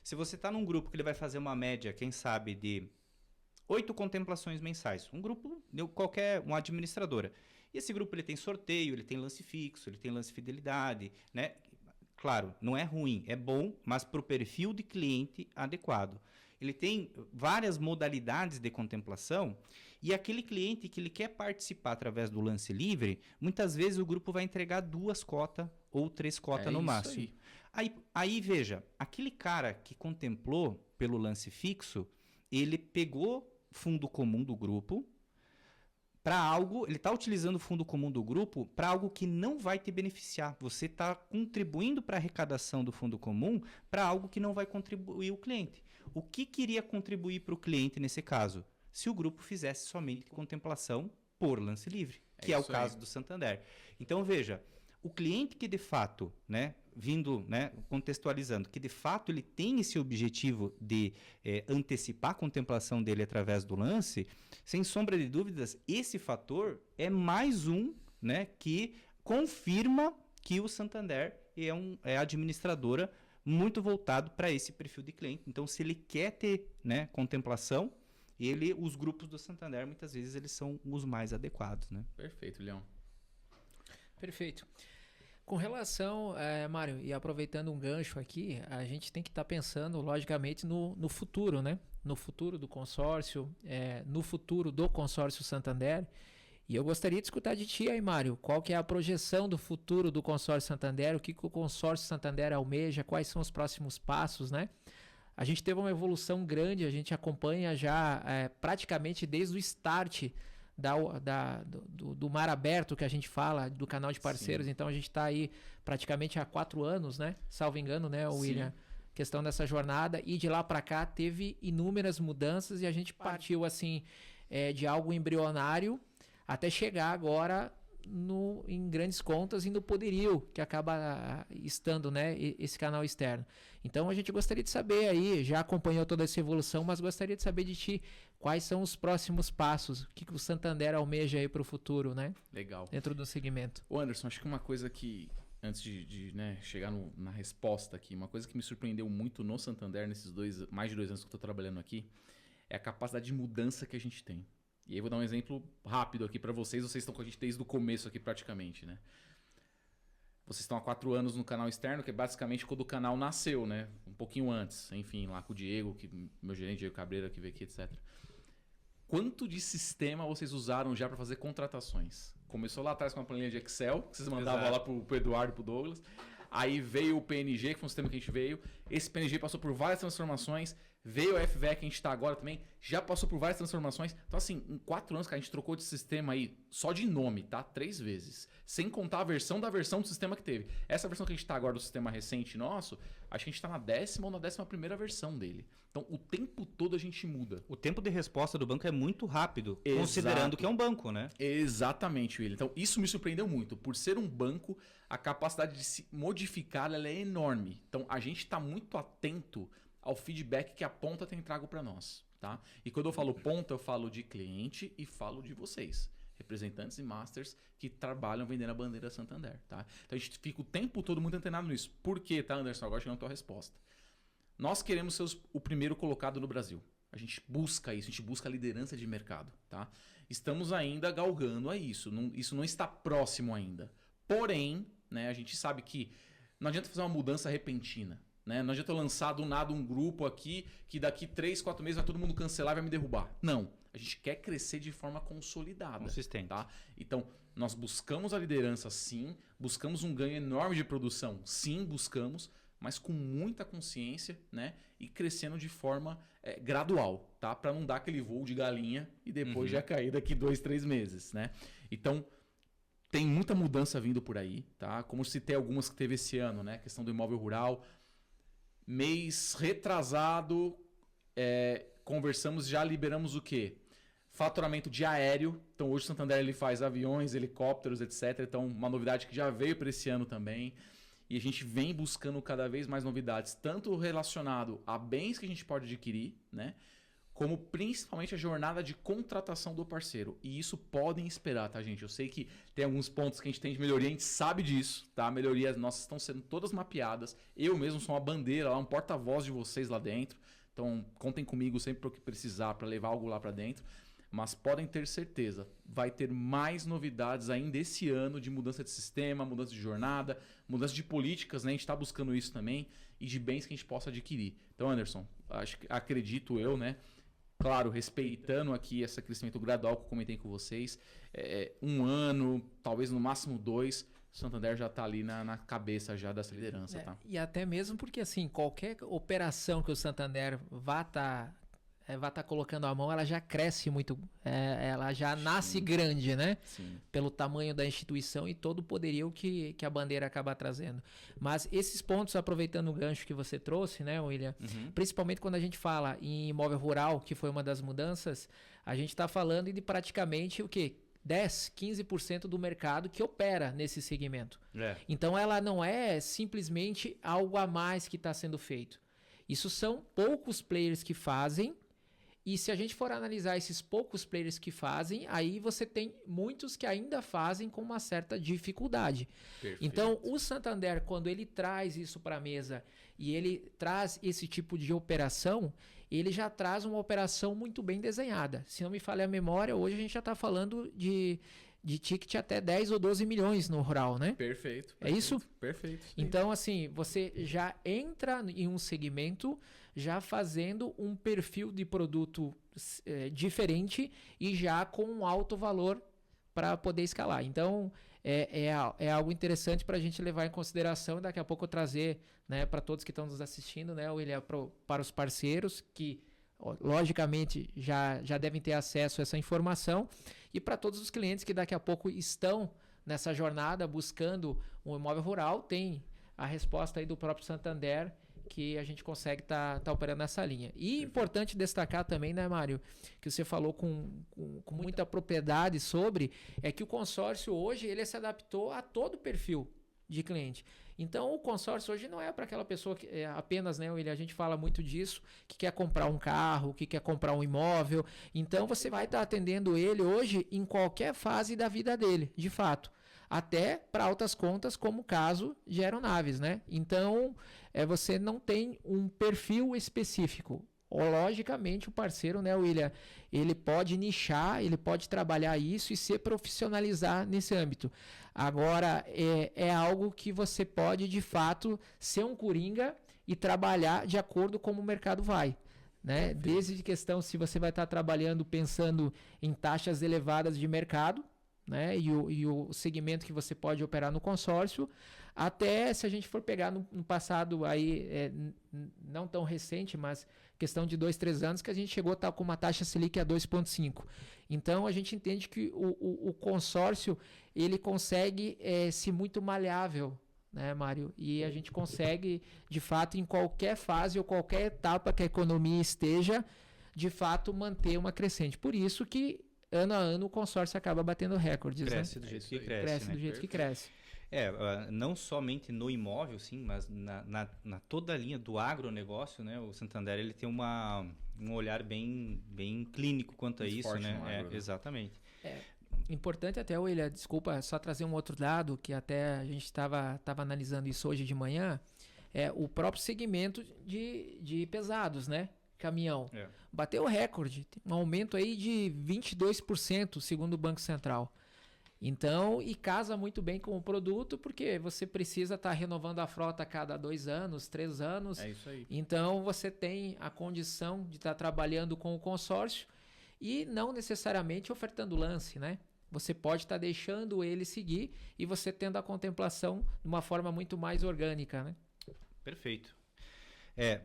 Se você está num grupo que ele vai fazer uma média, quem sabe, de 8 contemplações mensais, um grupo, uma administradora. E esse grupo ele tem sorteio, ele tem lance fixo, ele tem lance fidelidade, né? Claro, não é ruim, é bom, mas para o perfil de cliente adequado. Ele tem várias modalidades de contemplação e aquele cliente que ele quer participar através do lance livre, muitas vezes o grupo vai entregar 2 cotas ou 3 cotas no máximo. Aí, veja, aquele cara que contemplou pelo lance fixo, ele pegou fundo comum do grupo para algo, ele está utilizando o fundo comum do grupo para algo que não vai te beneficiar. Você está contribuindo para a arrecadação do fundo comum para algo que não vai contribuir o cliente. O que queria contribuir para o cliente nesse caso? Se o grupo fizesse somente contemplação por lance livre, que é o caso do Santander. Então, veja, o cliente que de fato, né, contextualizando, que de fato ele tem esse objetivo de antecipar a contemplação dele através do lance, sem sombra de dúvidas, esse fator é mais um, né, que confirma que o Santander é a administradora muito voltado para esse perfil de cliente. Então, se ele quer ter, né, contemplação, os grupos do Santander, muitas vezes, eles são os mais adequados. Né? Perfeito, Leão. Perfeito. Com relação, Mário, e aproveitando um gancho aqui, a gente tem que estar pensando, logicamente, no futuro, né? No futuro do consórcio, no futuro do consórcio Santander. E eu gostaria de escutar de ti aí, Mário, qual que é a projeção do futuro do consórcio Santander, o que o consórcio Santander almeja, quais são os próximos passos, né? A gente teve uma evolução grande, a gente acompanha já praticamente desde o start do mar aberto que a gente fala, do canal de parceiros. Sim. Então a gente está aí praticamente há 4 anos, né? Salvo engano, né, William? Sim. Questão dessa jornada. E de lá para cá teve inúmeras mudanças e a gente partiu assim de algo embrionário até chegar agora em grandes contas e no poderio que acaba estando, né, esse canal externo. Então a gente gostaria de saber aí, já acompanhou toda essa evolução, mas gostaria de saber de ti quais são os próximos passos, o que o Santander almeja aí para o futuro, né? Legal. Dentro do segmento. Ô Anderson, acho que uma coisa que, antes de chegar na resposta aqui, uma coisa que me surpreendeu muito no Santander, nesses mais de 2 anos que eu estou trabalhando aqui, é a capacidade de mudança que a gente tem. E aí eu vou dar um exemplo rápido aqui para vocês estão com a gente desde o começo aqui praticamente, né? Vocês estão há 4 anos no canal externo, que é basicamente quando o canal nasceu, né? Um pouquinho antes, enfim, lá com o Diego, meu gerente Diego Cabreira, que veio aqui, etc. Quanto de sistema vocês usaram já para fazer contratações? Começou lá atrás com uma planilha de Excel, que vocês mandavam lá pro Eduardo e pro Douglas. Aí veio o PNG, que foi um sistema que a gente veio. Esse PNG passou por várias transformações. Veio o FVE, que a gente está agora também, já passou por várias transformações. Então, assim, em 4 anos que a gente trocou de sistema aí, só de nome, tá? 3 vezes. Sem contar a versão da versão do sistema que teve. Essa versão que a gente está agora do sistema recente nosso, acho que a gente está na 10ª ou na 11ª versão dele. Então, o tempo todo a gente muda. O tempo de resposta do banco é muito rápido, considerando que é um banco, né? Exatamente, William. Então, isso me surpreendeu muito. Por ser um banco, a capacidade de se modificar ela é enorme. Então, a gente está muito atento ao feedback que a ponta tem trago para nós, tá? E quando eu falo ponta, eu falo de cliente e falo de vocês, representantes e masters que trabalham vendendo a bandeira Santander, tá? Então a gente fica o tempo todo muito antenado nisso. Por quê, tá, Anderson? Agora chegando a tua resposta. Nós queremos ser o primeiro colocado no Brasil. A gente busca isso, a gente busca a liderança de mercado, tá? Estamos ainda galgando a isso. Isso não está próximo ainda. Porém, né, a gente sabe que não adianta fazer uma mudança repentina. Né? Não adianta eu lançar do nada um grupo aqui que daqui 3, 4 meses vai todo mundo cancelar e vai me derrubar. Não. A gente quer crescer de forma consolidada. Consistente. Tá? Então, nós buscamos a liderança, sim. Buscamos um ganho enorme de produção, sim, buscamos. Mas com muita consciência, né? E crescendo de forma gradual, tá? Para não dar aquele voo de galinha e depois já cair daqui 2, 3 meses, né? Então, tem muita mudança vindo por aí, tá? Como citei algumas que teve esse ano, né? A questão do imóvel rural. Mês retrasado, conversamos, já liberamos o quê? Faturamento de aéreo. Então, hoje o Santander ele faz aviões, helicópteros, etc. Então, uma novidade que já veio para esse ano também. E a gente vem buscando cada vez mais novidades, tanto relacionado a bens que a gente pode adquirir, né? Como principalmente a jornada de contratação do parceiro. E isso podem esperar, tá, gente? Eu sei que tem alguns pontos que a gente tem de melhoria, a gente sabe disso, tá? Melhorias nossas estão sendo todas mapeadas. Eu mesmo sou uma bandeira lá, um porta-voz de vocês lá dentro. Então, contem comigo sempre para o que precisar, para levar algo lá para dentro. Mas podem ter certeza, vai ter mais novidades ainda esse ano de mudança de sistema, mudança de jornada, mudança de políticas, né? A gente está buscando isso também, e de bens que a gente possa adquirir. Então, Anderson, acredito eu, né? Claro, respeitando aqui esse crescimento gradual que eu comentei com vocês, 1 ano, talvez no máximo 2, o Santander já está ali na cabeça já dessa liderança, tá? E até mesmo porque, assim, qualquer operação que o Santander vá estar colocando a mão, ela já cresce muito, ela já nasce grande, né? Sim. Pelo tamanho da instituição e todo o poderio que a bandeira acaba trazendo. Mas esses pontos, aproveitando o gancho que você trouxe, né, William? Principalmente quando a gente fala em imóvel rural, que foi uma das mudanças, a gente está falando de praticamente o quê? 10, 15% do mercado que opera nesse segmento. Então ela não é simplesmente algo a mais que está sendo feito. Isso são poucos players que fazem. E se a gente for analisar esses poucos players que fazem, aí você tem muitos que ainda fazem com uma certa dificuldade. Perfeito. Então, o Santander, quando ele traz isso para a mesa e ele traz esse tipo de operação, ele já traz uma operação muito bem desenhada. Se não me falha a memória, hoje a gente já está falando de ticket até 10 ou 12 milhões no rural, né? Perfeito. É isso? Perfeito. Então, assim, você já entra em um segmento já fazendo um perfil de produto diferente e já com um alto valor para poder escalar. Então, é algo interessante para a gente levar em consideração e daqui a pouco eu trazer, né, para todos que estão nos assistindo, né, William, para os parceiros que, logicamente, já devem ter acesso a essa informação e para todos os clientes que daqui a pouco estão nessa jornada buscando um imóvel rural, tem a resposta aí do próprio Santander que a gente consegue tá operando nessa linha. E importante destacar também, né, Mário, que você falou com muita propriedade sobre, é que o consórcio hoje ele se adaptou a todo o perfil de cliente. Então, o consórcio hoje não é para aquela pessoa que apenas, né, William, a gente fala muito disso, que quer comprar um carro, que quer comprar um imóvel. Então, você vai estar atendendo ele hoje em qualquer fase da vida dele, de fato. Até para altas contas, como o caso de aeronaves, né? Então, você não tem um perfil específico. Logicamente, o parceiro, né, William, ele pode nichar, ele pode trabalhar isso e se profissionalizar nesse âmbito. Agora, é algo que você pode, de fato, ser um coringa e trabalhar de acordo com como o mercado vai. Né? Desde questão se você vai estar trabalhando pensando em taxas elevadas de mercado, né? E o segmento que você pode operar no consórcio, até se a gente for pegar no passado aí, não tão recente, mas questão de 2, 3 anos, que a gente chegou a estar com uma taxa Selic a 2,5. Então, a gente entende que o consórcio ele consegue ser muito maleável, né, Mário? E a gente consegue, de fato, em qualquer fase ou qualquer etapa que a economia esteja, de fato, manter uma crescente. Por isso que ano a ano o consórcio acaba batendo recordes. Cresce, né? Do jeito que cresce. Cresce né? do jeito que cresce. Não somente no imóvel, sim, mas na toda a linha do agronegócio, né? O Santander ele tem um olhar bem clínico quanto a isso, né? Agro, né? Exatamente. Importante até, William, desculpa, só trazer um outro dado, que até a gente estava analisando isso hoje de manhã, o próprio segmento de pesados, né? Caminhão. Bateu o recorde, um aumento aí de 22%, segundo o Banco Central. Então, e casa muito bem com o produto, porque você precisa estar renovando a frota a cada 2 anos, 3 anos. É isso aí. Então, você tem a condição de estar trabalhando com o consórcio e não necessariamente ofertando lance, né? Você pode estar deixando ele seguir e você tendo a contemplação de uma forma muito mais orgânica, né? Perfeito.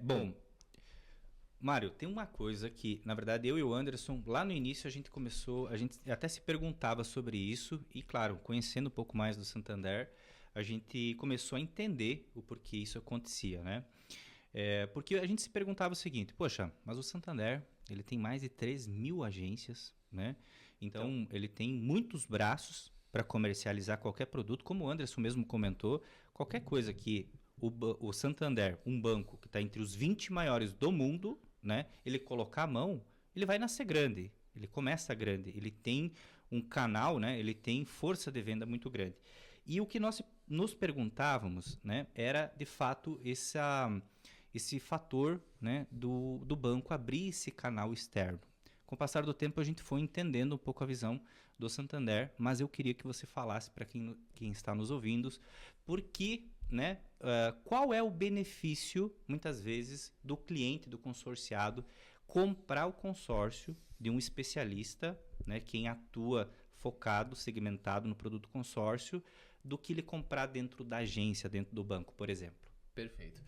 Bom, Mário, tem uma coisa que, na verdade, eu e o Anderson, lá no início a gente até se perguntava sobre isso e, claro, conhecendo um pouco mais do Santander, a gente começou a entender o porquê isso acontecia, né? Porque a gente se perguntava o seguinte, poxa, mas o Santander, ele tem mais de 3.000 agências, né? Então, ele tem muitos braços para comercializar qualquer produto, como o Anderson mesmo comentou, qualquer coisa que o Santander, um banco que está entre os 20 maiores do mundo, né, ele colocar a mão, ele vai nascer grande, ele começa grande, ele tem um canal, né, ele tem força de venda muito grande. E o que nós nos perguntávamos, né, era de fato esse fator, né, do banco abrir esse canal externo. Com o passar do tempo a gente foi entendendo um pouco a visão do Santander, mas eu queria que você falasse para quem está nos ouvindo, porque, né, qual é o benefício, muitas vezes, do cliente, do consorciado, comprar o consórcio de um especialista, né, quem atua focado, segmentado no produto consórcio, do que ele comprar dentro da agência, dentro do banco, por exemplo. Perfeito.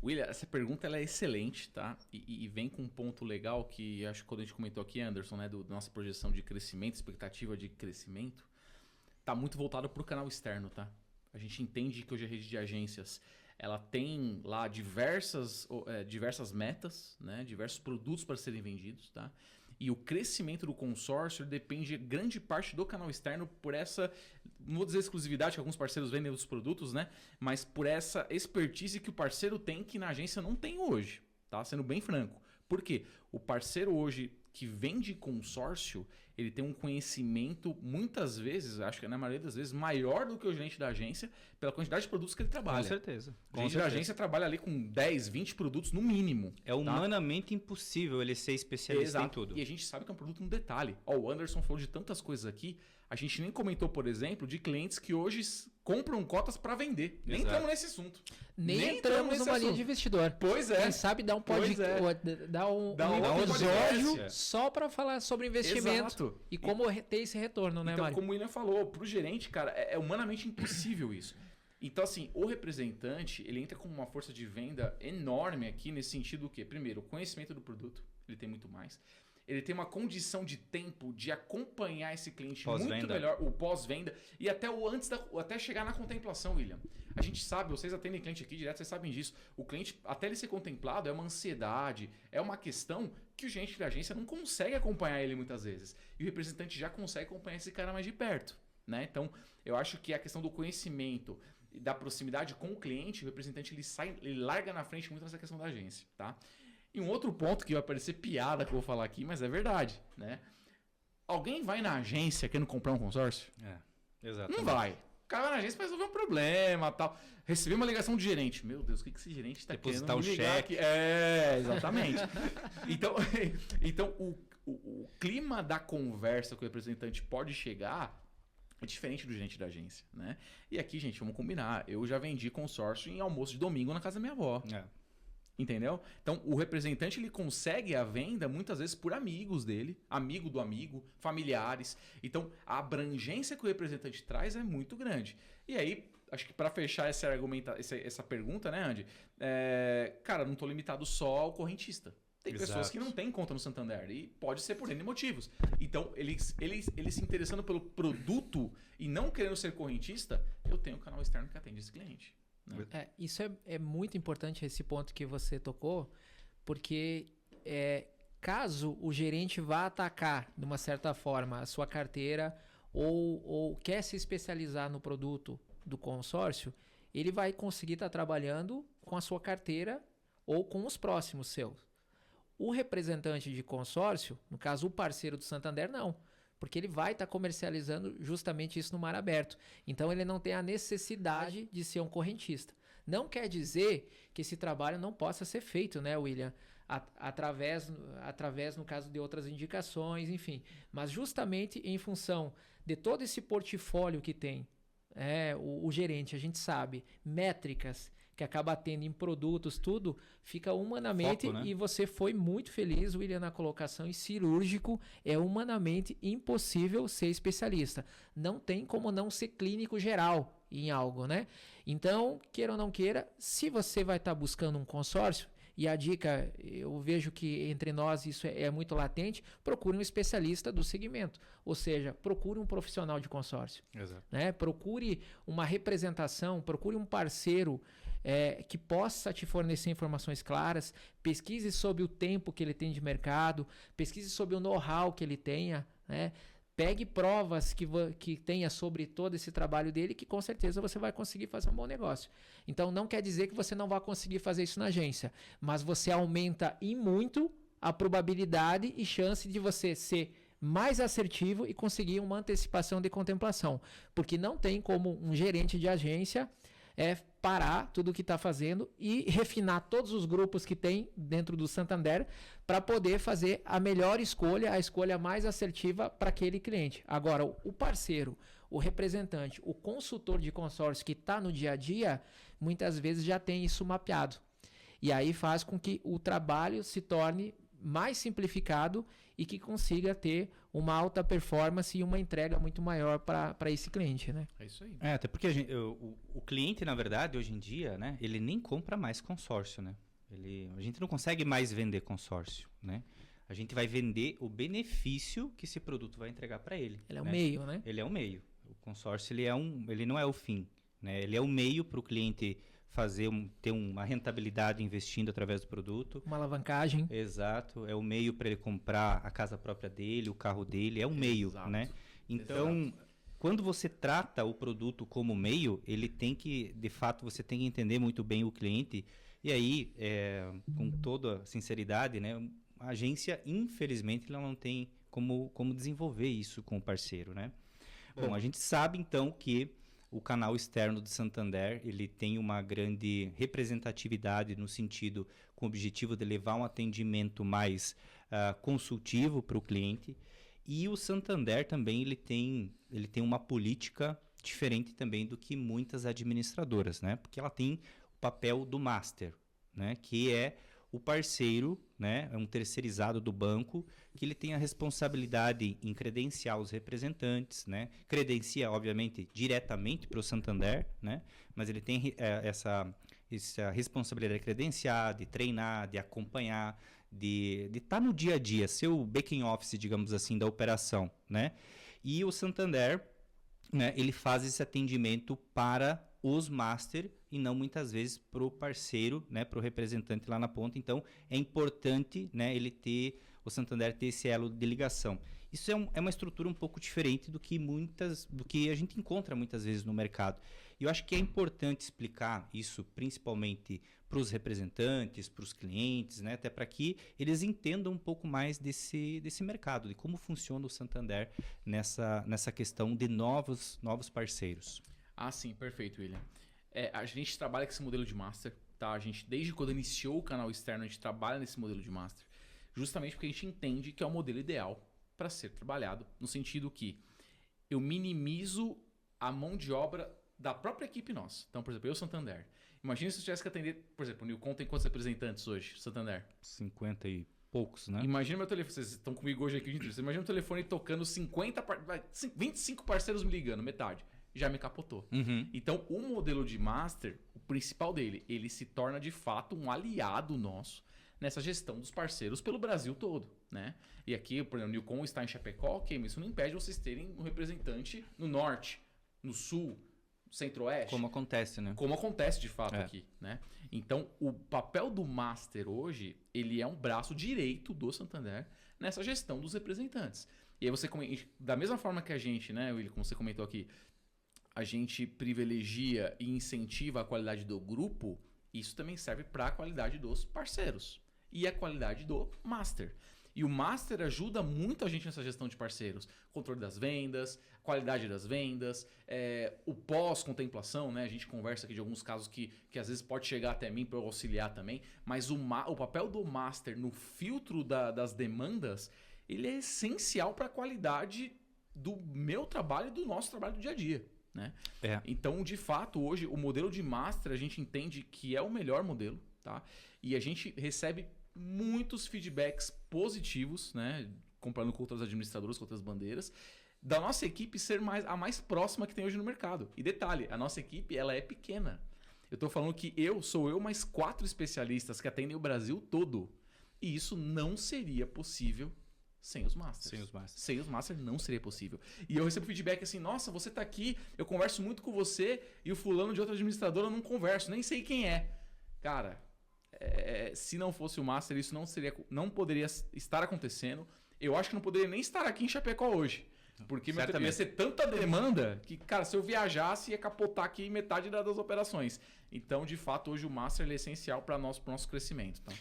William, essa pergunta ela é excelente, tá? E vem com um ponto legal que acho que quando a gente comentou aqui, Anderson, né, da nossa projeção de crescimento, expectativa de crescimento, tá muito voltado para o canal externo, tá? A gente entende que hoje a rede de agências ela tem lá diversas metas, né? Diversos produtos para serem vendidos, tá? E o crescimento do consórcio depende grande parte do canal externo por essa, não vou dizer exclusividade, que alguns parceiros vendem os produtos, né? Mas por essa expertise que o parceiro tem que na agência não tem hoje, tá? Sendo bem franco. Por quê? O parceiro hoje que vende consórcio, ele tem um conhecimento, muitas vezes, acho que na maioria das vezes, maior do que o gerente da agência, pela quantidade de produtos que ele trabalha. Com certeza. O gerente da agência trabalha ali com 10, 20 produtos no mínimo. É humanamente impossível ele ser especialista em tudo. E a gente sabe que é um produto no detalhe. O Anderson falou de tantas coisas aqui, a gente nem comentou, por exemplo, de clientes que hoje compram cotas para vender. Nem entramos nesse assunto. Nem entramos numa linha de investidor. Pois é. Quem sabe dar um episódio só para falar sobre investimento. Exato. E como ter esse retorno, né, então, Mário? como o William falou, pro gerente, cara, é humanamente impossível isso. Então, assim, o representante, ele entra com uma força de venda enorme aqui, nesse sentido que, primeiro, o conhecimento do produto, ele tem muito mais. Ele tem uma condição de tempo de acompanhar esse cliente muito melhor, o pós-venda, e até até chegar na contemplação, William. A gente sabe, vocês atendem cliente aqui direto, vocês sabem disso. O cliente, até ele ser contemplado, é uma ansiedade, é uma questão que o gerente da agência não consegue acompanhar ele muitas vezes. E o representante já consegue acompanhar esse cara mais de perto, né? Então, eu acho que a questão do conhecimento e da proximidade com o cliente, o representante ele larga na frente muito nessa questão da agência, tá? E um outro ponto que vai parecer piada que eu vou falar aqui, mas é verdade, né? Alguém vai na agência querendo comprar um consórcio? Exato. Não vai. O cara vai na agência para resolver um problema e tal. Recebi uma ligação do gerente. Meu Deus, o que esse gerente está querendo me ligar aqui? Exatamente. Então o clima da conversa que o representante pode chegar é diferente do gerente da agência, né? E aqui, gente, vamos combinar. Eu já vendi consórcio em almoço de domingo na casa da minha avó. Entendeu? Então, o representante ele consegue a venda muitas vezes por amigos dele, amigo do amigo, familiares. Então, a abrangência que o representante traz é muito grande. E aí, acho que para fechar essa pergunta, né, Andy? Cara, não estou limitado só ao correntista. Tem pessoas que não têm conta no Santander e pode ser por N motivos. Então, ele se interessando pelo produto e não querendo ser correntista, eu tenho um canal externo que atende esse cliente. Isso é muito importante, esse ponto que você tocou, porque caso o gerente vá atacar, de uma certa forma, a sua carteira ou quer se especializar no produto do consórcio, ele vai conseguir estar trabalhando com a sua carteira ou com os próximos seus. O representante de consórcio, no caso o parceiro do Santander, não. Porque ele vai estar comercializando justamente isso no mar aberto. Então, ele não tem a necessidade de ser um correntista. Não quer dizer que esse trabalho não possa ser feito, né, William? através, no caso de outras indicações, enfim. Mas justamente em função de todo esse portfólio que tem o gerente, a gente sabe, métricas que acaba tendo em produtos, tudo, fica humanamente, Foco, né? e você foi muito feliz, William, na colocação, e cirúrgico é humanamente impossível ser especialista. Não tem como não ser clínico geral em algo, né? Então, queira ou não queira, se você vai estar buscando um consórcio, e a dica, eu vejo que entre nós isso é muito latente, procure um especialista do segmento. Ou seja, procure um profissional de consórcio. Exato. Né? Procure uma representação, procure um parceiro que possa te fornecer informações claras, pesquise sobre o tempo que ele tem de mercado, pesquise sobre o know-how que ele tenha, né? Pegue provas que tenha sobre todo esse trabalho dele, que com certeza você vai conseguir fazer um bom negócio. Então não quer dizer que você não vai conseguir fazer isso na agência, mas você aumenta em muito a probabilidade e chance de você ser mais assertivo e conseguir uma antecipação de contemplação. Porque não tem como um gerente de agência parar tudo o que está fazendo e refinar todos os grupos que tem dentro do Santander para poder fazer a melhor escolha, a escolha mais assertiva para aquele cliente. Agora, o parceiro, o representante, o consultor de consórcio que está no dia a dia, muitas vezes já tem isso mapeado. E aí faz com que o trabalho se torne mais simplificado e que consiga ter uma alta performance e uma entrega muito maior para esse cliente, né? É isso aí. Até porque o cliente, na verdade, hoje em dia, né, ele nem compra mais consórcio, né? A gente não consegue mais vender consórcio, né? A gente vai vender o benefício que esse produto vai entregar para ele. Ele é o né? meio, né? Ele é o meio. O consórcio ele não é o fim, né? Ele é o meio para o cliente ter uma rentabilidade investindo através do produto. Uma alavancagem. Exato, é o meio para ele comprar a casa própria dele, o carro dele, é o meio, Exato. né? Então, Exato. quando você trata o produto como meio, ele tem que, de fato, você tem que entender muito bem o cliente. E aí, com toda a sinceridade, né? A agência, infelizmente, ela não tem como desenvolver isso com o parceiro, né? Bom, a gente sabe, então, que o canal externo do Santander, ele tem uma grande representatividade no sentido, com o objetivo de levar um atendimento mais consultivo para o cliente. E o Santander também, ele tem uma política diferente também do que muitas administradoras, né? Porque ela tem o papel do master, né? Que é o parceiro, né? É um terceirizado do banco, que ele tem a responsabilidade em credenciar os representantes, né? Credencia, obviamente, diretamente para o Santander, né? Mas ele tem essa responsabilidade de credenciar, de treinar, de acompanhar, de estar no dia a dia, ser o back office, digamos assim, da operação, né? E o Santander, né, ele faz esse atendimento para os master e não muitas vezes para o parceiro, né, para o representante lá na ponta. Então, é importante, né, o Santander ter esse elo de ligação. Isso é uma estrutura um pouco diferente do que a gente encontra muitas vezes no mercado. E eu acho que é importante explicar isso, principalmente para os representantes, para os clientes, né, até para que eles entendam um pouco mais desse mercado, de como funciona o Santander nessa questão de novos parceiros. Ah, sim, perfeito, William. A gente trabalha com esse modelo de master, tá? A gente, desde quando iniciou o canal externo, a gente trabalha nesse modelo de master, justamente porque a gente entende que é o modelo ideal para ser trabalhado, no sentido que eu minimizo a mão de obra da própria equipe nossa. Então, por exemplo, eu, Santander. Imagina se eu tivesse que atender, por exemplo, o Nilcon tem quantos representantes hoje, Santander? 50 e poucos, né? Imagina meu telefone, vocês estão comigo hoje aqui, você imagina o telefone tocando 25 parceiros me ligando, metade. Já me capotou. Uhum. Então, o modelo de master, o principal dele, ele se torna de fato um aliado nosso nessa gestão dos parceiros pelo Brasil todo, né? E aqui, por exemplo, o Nilcon está em Chapecó, ok, mas isso não impede vocês terem um representante no norte, no sul, centro-oeste. Como acontece, né? Como acontece de fato aqui, né? Então, o papel do master hoje, ele é um braço direito do Santander nessa gestão dos representantes. E aí você, da mesma forma que a gente, né, William, como você comentou aqui, a gente privilegia e incentiva a qualidade do grupo, isso também serve para a qualidade dos parceiros e a qualidade do master. E o Master ajuda muito a gente nessa gestão de parceiros. Controle das vendas, qualidade das vendas, o pós-contemplação, né? A gente conversa aqui de alguns casos que às vezes pode chegar até mim para eu auxiliar também, mas o papel do Master no filtro das demandas, ele é essencial para a qualidade do meu trabalho e do nosso trabalho do dia a dia. Né? Então, de fato, hoje o modelo de Master a gente entende que é o melhor modelo, tá? E a gente recebe muitos feedbacks positivos, né? Comparando com outras administradoras, com outras bandeiras, da nossa equipe ser a mais próxima que tem hoje no mercado. E detalhe, a nossa equipe ela é pequena. Eu estou falando que sou eu mais 4 especialistas que atendem o Brasil todo. E isso não seria possível sem os Masters. Sem os Masters não seria possível. E eu recebo feedback assim, nossa, você está aqui, eu converso muito com você e o fulano de outra administradora eu não converso, nem sei quem é. Cara, se não fosse o Master, isso não poderia estar acontecendo. Eu acho que não poderia nem estar aqui em Chapecó hoje. Porque ia ser tanta demanda que, cara, se eu viajasse, ia capotar aqui metade das operações. Então, de fato, hoje o Master é essencial para o nosso crescimento. Tá?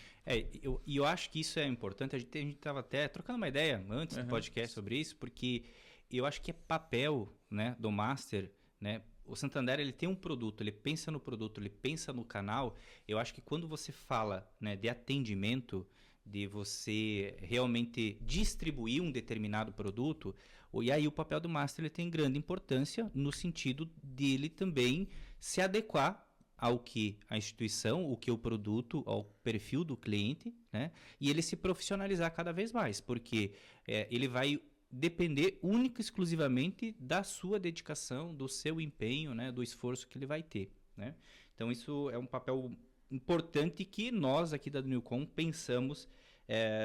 Eu acho que isso é importante. A gente estava até trocando uma ideia antes do podcast sobre isso, porque eu acho que é papel, né, do Master, né? O Santander ele tem um produto, ele pensa no produto, ele pensa no canal. Eu acho que quando você fala, né, de atendimento, de você realmente distribuir um determinado produto, e aí o papel do Master ele tem grande importância no sentido dele também se adequar ao que a instituição, o que o produto, ao perfil do cliente, né? E ele se profissionalizar cada vez mais, porque ele vai depender única e exclusivamente da sua dedicação, do seu empenho, né? Do esforço que ele vai ter, né? Então isso é um papel importante que nós aqui da Newcom pensamos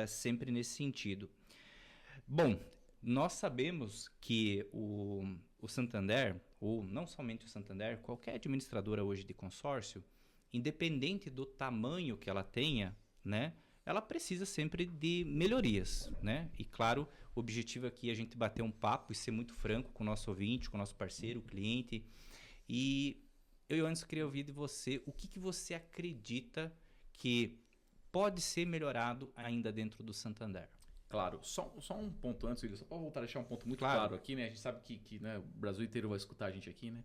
sempre nesse sentido. Bom, nós sabemos que o Santander, ou não somente o Santander, qualquer administradora hoje de consórcio, independente do tamanho que ela tenha, né, ela precisa sempre de melhorias, né? E claro, o objetivo aqui é a gente bater um papo e ser muito franco com o nosso ouvinte, com o nosso parceiro, o cliente. E eu antes queria ouvir de você, o que você acredita que pode ser melhorado ainda dentro do Santander? Claro, só um ponto antes, William, só para voltar a deixar um ponto muito claro aqui, né? A gente sabe que né, o Brasil inteiro vai escutar a gente aqui, né?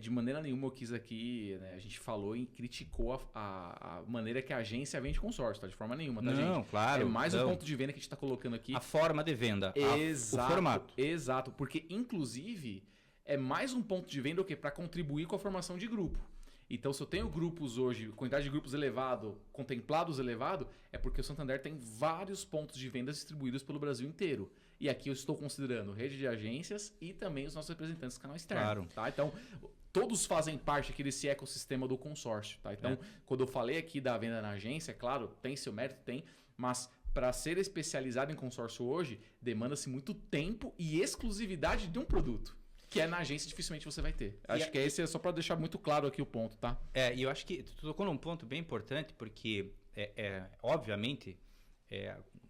De maneira nenhuma eu quis aqui, né, a gente falou e criticou a maneira que a agência vende consórcio, tá? De forma nenhuma, tá, gente? Não, claro. É mais um ponto de venda que a gente está colocando aqui. A forma de venda, exato, o formato. Exato, porque inclusive é mais um ponto de venda o quê? Para contribuir com a formação de grupo. Então, se eu tenho grupos hoje, quantidade de grupos elevado, contemplados elevado, é porque o Santander tem vários pontos de venda distribuídos pelo Brasil inteiro. E aqui eu estou considerando rede de agências e também os nossos representantes do canal externo. Claro. Tá? Então, todos fazem parte aqui desse ecossistema do consórcio. Tá? Então, quando eu falei aqui da venda na agência, claro, tem seu mérito, tem, mas para ser especializado em consórcio hoje, demanda-se muito tempo e exclusividade de um produto. Que na agência dificilmente você vai ter. Acho que esse é só para deixar muito claro aqui o ponto, tá? E eu acho que tu tocou num ponto bem importante, porque, obviamente,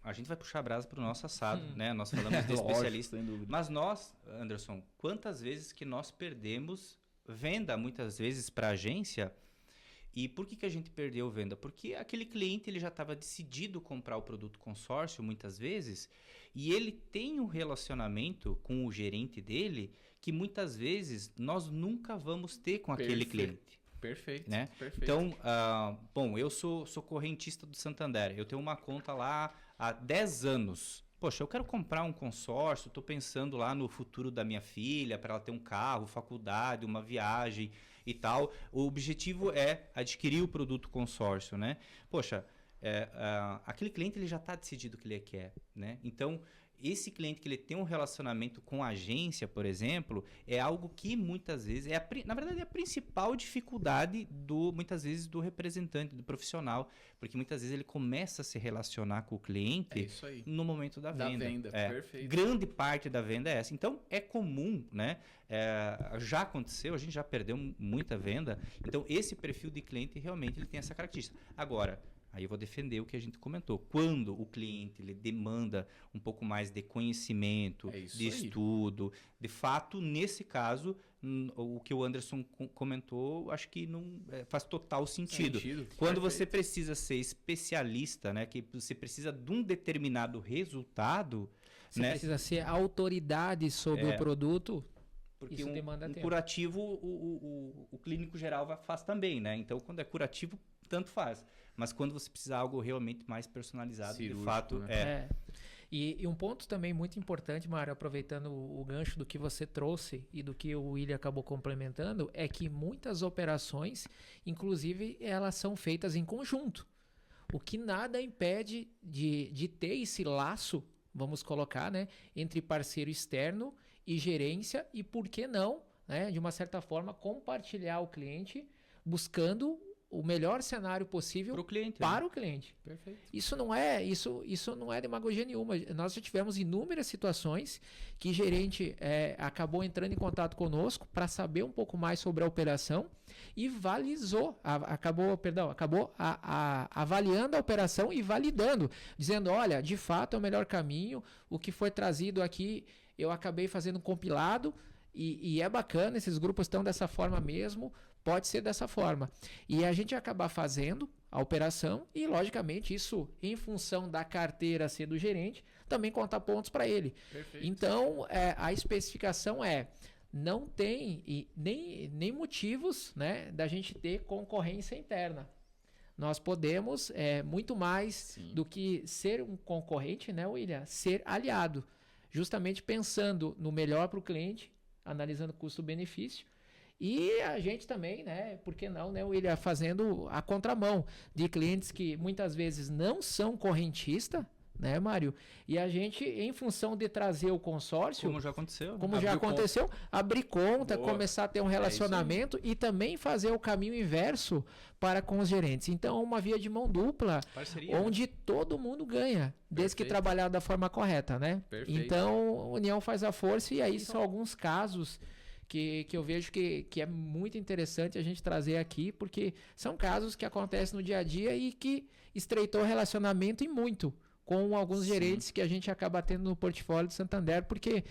a gente vai puxar a brasa para o nosso assado, né? Nós falamos de especialista. Sem dúvida. Mas nós, Anderson, quantas vezes que nós perdemos venda, muitas vezes, para a agência? E por que a gente perdeu venda? Porque aquele cliente ele já estava decidido comprar o produto consórcio, muitas vezes, e ele tem um relacionamento com o gerente dele que muitas vezes nós nunca vamos ter com aquele cliente. Perfeito. Né? Perfeito. Então, bom, eu sou correntista do Santander. Eu tenho uma conta lá há 10 anos. Poxa, eu quero comprar um consórcio, estou pensando lá no futuro da minha filha, para ela ter um carro, faculdade, uma viagem e tal. O objetivo é adquirir o produto consórcio, né? Poxa, aquele cliente ele já está decidido o que ele quer, né? Então, esse cliente que ele tem um relacionamento com a agência, por exemplo, é algo que muitas vezes na verdade é a principal dificuldade muitas vezes do representante, do profissional, porque muitas vezes ele começa a se relacionar com o cliente no momento da venda. Perfeito. Grande parte da venda é essa. Então é comum, né? Já aconteceu, a gente já perdeu muita venda. Então esse perfil de cliente realmente ele tem essa característica. Agora, aí eu vou defender o que a gente comentou. Quando o cliente ele demanda um pouco mais de conhecimento, de estudo, de fato, nesse caso, o que o Anderson comentou, acho que não faz total sentido. Quando você precisa ser especialista, né, que você precisa de um determinado resultado, você precisa ser autoridade sobre o produto. Porque isso demanda tempo. Curativo, o clínico geral faz também, né? Então, quando é curativo, tanto faz. Mas quando você precisa de algo realmente mais personalizado, cirúrgico, de fato, né? E um ponto também muito importante, Mário, aproveitando o gancho do que você trouxe e do que o William acabou complementando, é que muitas operações, inclusive, elas são feitas em conjunto. O que nada impede de ter esse laço, vamos colocar, né, entre parceiro externo e gerência e, por que não, né, de uma certa forma, compartilhar o cliente buscando o melhor cenário possível para o cliente. Perfeito. Isso não é demagogia nenhuma. Nós já tivemos inúmeras situações que gerente acabou entrando em contato conosco para saber um pouco mais sobre a operação e acabou avaliando a operação e validando, dizendo, olha, de fato é o melhor caminho, o que foi trazido aqui eu acabei fazendo um compilado e é bacana, esses grupos estão dessa forma mesmo, pode ser dessa forma. E a gente acabar fazendo a operação e, logicamente, isso em função da carteira ser do gerente, também conta pontos para ele. Perfeito. Então, a especificação não tem nem motivos, né, da gente ter concorrência interna. Nós podemos, muito mais do que ser um concorrente, né, William? Ser aliado. Justamente pensando no melhor para o cliente, analisando custo-benefício. E a gente também, né, por que não, né, William, fazendo a contramão de clientes que muitas vezes não são correntistas, né, Mário? E a gente, em função de trazer o consórcio... Como já aconteceu. Abrir conta, começar a ter um relacionamento e também fazer o caminho inverso para com os gerentes. Então, uma via de mão dupla, parceria, onde todo mundo ganha, desde que trabalhar da forma correta, né? Perfeito. Então, união faz a força e aí são alguns casos que eu vejo que é muito interessante a gente trazer aqui, porque são casos que acontecem no dia a dia e que estreitou o relacionamento e muito com alguns gerentes que a gente acaba tendo no portfólio de Santander, porque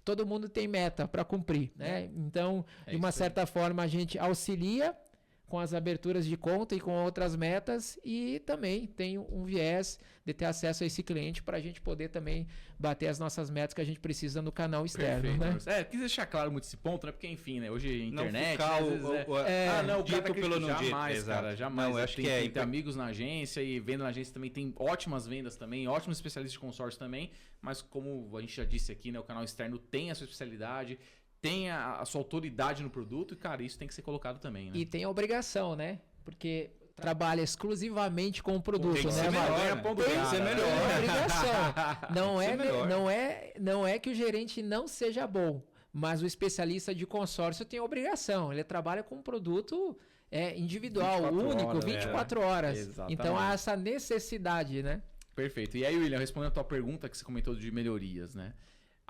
todo mundo tem meta para cumprir, né? Então, de uma certa forma, a gente auxilia com as aberturas de conta e com outras metas e também tem um viés de ter acesso a esse cliente para a gente poder também bater as nossas metas que a gente precisa no canal externo, né? Quis deixar claro muito esse ponto, né? Porque, enfim, né? Hoje a internet... Não dito ficar pelo não dito. Jamais, cara, jamais. Não, eu acho que tem amigos na agência e venda na agência também tem ótimas vendas também, ótimos especialistas de consórcio também, mas como a gente já disse aqui, né? O canal externo tem a sua especialidade, tem a sua autoridade no produto e, cara, isso tem que ser colocado também, né? E tem a obrigação, né? Porque trabalha exclusivamente com o produto, tem que né? ser melhor, Tem que ser melhor. É obrigação. Não é que o gerente não seja bom, mas o especialista de consórcio tem a obrigação. Ele trabalha com um produto individual, único, 24 horas. Exatamente. Então há essa necessidade, né? Perfeito. E aí, William, respondendo a tua pergunta que você comentou de melhorias, né?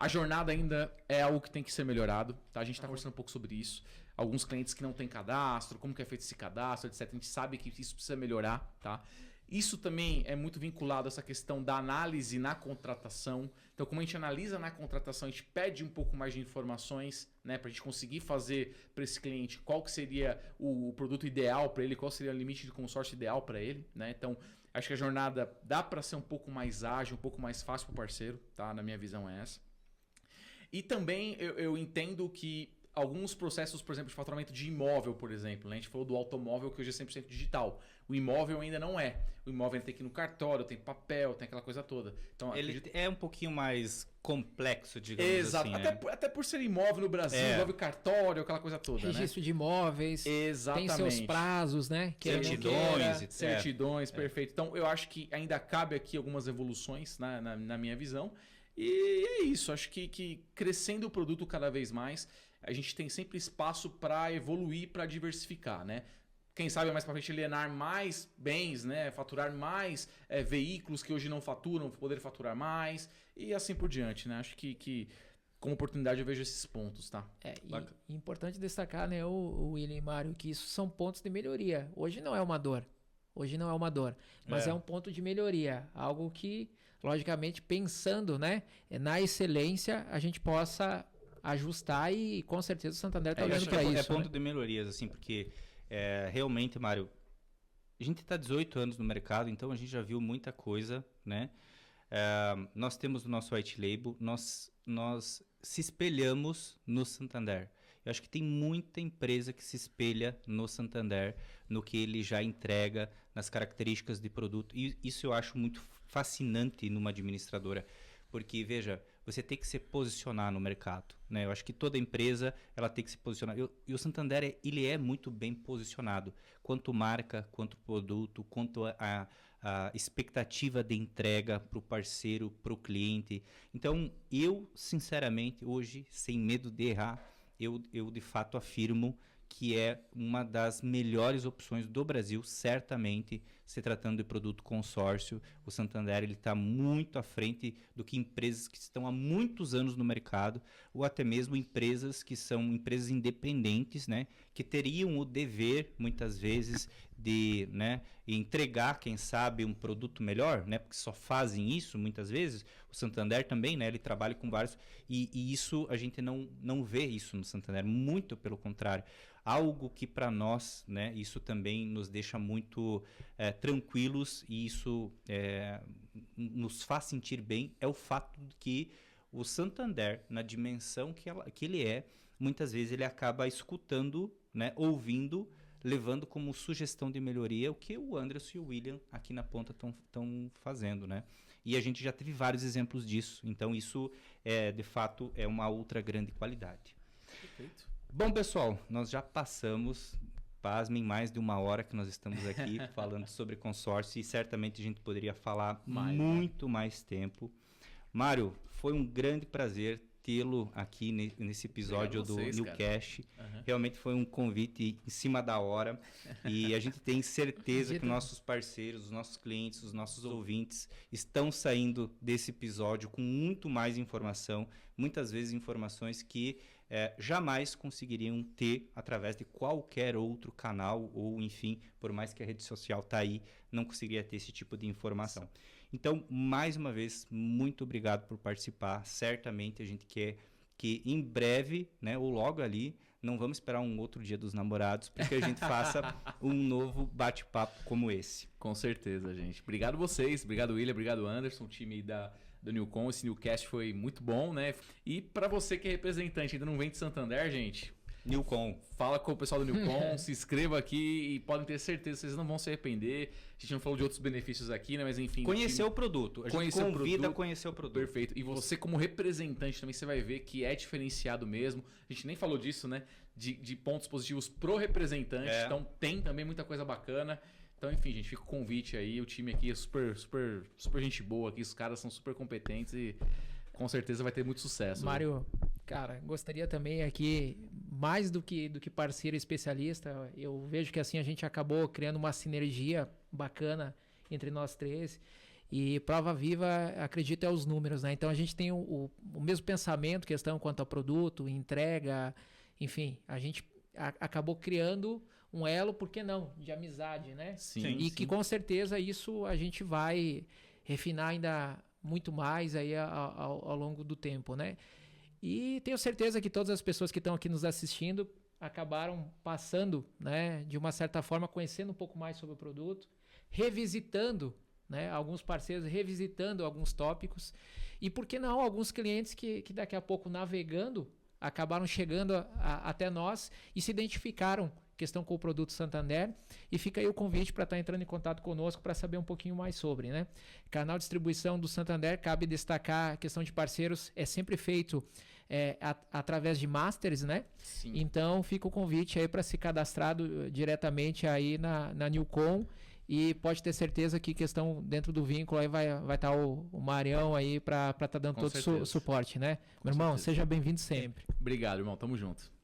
A jornada ainda é algo que tem que ser melhorado, tá? A gente está conversando um pouco sobre isso. Alguns clientes que não têm cadastro, como que é feito esse cadastro, etc. A gente sabe que isso precisa melhorar, tá? Isso também é muito vinculado a essa questão da análise na contratação. Então, como a gente analisa na contratação, a gente pede um pouco mais de informações, né? Para a gente conseguir fazer para esse cliente qual que seria o produto ideal para ele, qual seria o limite de consórcio ideal para ele, né? Então, acho que a jornada dá para ser um pouco mais ágil, um pouco mais fácil para o parceiro, tá? Na minha visão é essa. E também eu entendo que alguns processos, por exemplo, de faturamento de imóvel, por exemplo, né? A gente falou do automóvel que hoje é 100% digital. O imóvel ainda não é. O imóvel tem que ir no cartório, tem papel, tem aquela coisa toda. Então, ele é um pouquinho mais complexo, digamos exato. assim. Até por ser imóvel no Brasil, envolve cartório, aquela coisa toda, registro de imóveis. Exatamente. Tem seus prazos, né? Certidões, perfeito. Então, eu acho que ainda cabe aqui algumas evoluções na minha visão. E é isso, acho que crescendo o produto cada vez mais, a gente tem sempre espaço para evoluir, para diversificar, né? Quem sabe mais para frente alienar mais bens, né? Faturar mais veículos que hoje não faturam, poder faturar mais e assim por diante, né? Acho que como oportunidade eu vejo esses pontos, tá? E importante destacar, né, o William e Mário, que isso são pontos de melhoria. Hoje não é uma dor, mas é um ponto de melhoria, algo que logicamente, pensando, né, na excelência, a gente possa ajustar e com certeza o Santander está Eu olhando acho para que isso. é ponto Né? de melhorias, assim, porque realmente, Mário, a gente está 18 anos no mercado, então a gente já viu muita coisa, né? Nós temos o nosso white label, nós se espelhamos no Santander. Eu acho que tem muita empresa que se espelha no Santander, no que ele já entrega, nas características de produto. E isso eu acho muito fascinante numa administradora, porque, veja, você tem que se posicionar no mercado, né? Eu acho que toda empresa ela tem que se posicionar. E o Santander, ele é muito bem posicionado, quanto marca, quanto produto, quanto a expectativa de entrega para o parceiro, para o cliente. Então, eu, sinceramente, hoje, sem medo de errar, eu de fato afirmo que é uma das melhores opções do Brasil, certamente, se tratando de produto consórcio. O Santander está muito à frente do que empresas que estão há muitos anos no mercado, ou até mesmo empresas que são empresas independentes, né, que teriam o dever, muitas vezes, de, né, entregar, quem sabe, um produto melhor, né, porque só fazem isso muitas vezes. O Santander também, né, ele trabalha com vários, e isso a gente não vê isso no Santander, muito pelo contrário. Algo que para nós, né, isso também nos deixa muito tranquilos, e isso nos faz sentir bem, é o fato de que o Santander, na dimensão que ele é, muitas vezes ele acaba escutando, né, ouvindo, levando como sugestão de melhoria o que o Anderson e o William aqui na ponta estão fazendo, né? E a gente já teve vários exemplos disso. Então, isso, de fato, é uma outra grande qualidade. Perfeito. Bom, pessoal, nós já passamos, pasmem, mais de 1 hora que nós estamos aqui falando sobre consórcio, e certamente a gente poderia falar muito mais tempo. Mário, foi um grande prazer tê-lo aqui nesse episódio do Newcast. Realmente foi um convite em cima da hora, e a gente tem certeza que nossos parceiros, os nossos clientes, os nossos ouvintes estão saindo desse episódio com muito mais informação, muitas vezes informações que jamais conseguiriam ter através de qualquer outro canal, ou enfim, por mais que a rede social está aí, não conseguiria ter esse tipo de informação. Então, mais uma vez, muito obrigado por participar. Certamente a gente quer que em breve, né, ou logo ali, não vamos esperar um outro Dia dos Namorados, porque a gente faça um novo bate-papo como esse. Com certeza, gente. Obrigado vocês, obrigado William, obrigado Anderson, o time do Newcom. Esse Newcast foi muito bom, né? E para você que é representante, ainda não vem de Santander, gente, Newcom. Fala com o pessoal do Newcom, se inscreva aqui e podem ter certeza que vocês não vão se arrepender. A gente não falou de outros benefícios aqui, né? Mas enfim. Conhecer o produto. A gente convida a conhecer o produto. Perfeito. E você, como representante, também você vai ver que é diferenciado mesmo. A gente nem falou disso, né? De pontos positivos pro representante. Então tem também muita coisa bacana. Então, enfim, gente, fica o convite aí. O time aqui é super gente boa aqui. Os caras são super competentes e com certeza vai ter muito sucesso. Mário, cara, gostaria também aqui, mais do que parceiro especialista, eu vejo que assim a gente acabou criando uma sinergia bacana entre nós três. E prova viva, acredito, é os números, né? Então a gente tem o mesmo pensamento, questão quanto ao produto, entrega, enfim, a gente acabou criando um elo, por que não, de amizade, né? Sim, e que com certeza isso a gente vai refinar ainda muito mais aí ao longo do tempo, né? E tenho certeza que todas as pessoas que estão aqui nos assistindo acabaram passando, né, de uma certa forma, conhecendo um pouco mais sobre o produto, revisitando, né, alguns parceiros, revisitando alguns tópicos, e por que não alguns clientes que daqui a pouco, navegando, acabaram chegando até nós e se identificaram questão com o produto Santander, e fica aí o convite para estar entrando em contato conosco para saber um pouquinho mais sobre, né? Canal de distribuição do Santander, cabe destacar a questão de parceiros, é sempre feito através de masters, né? Sim. Então fica o convite aí para se cadastrar diretamente aí na Newcom, e pode ter certeza que questão dentro do vínculo aí vai estar o Marião aí para estar dando todo o suporte, né? Meu irmão, seja bem-vindo sempre. Obrigado, irmão. Tamo junto.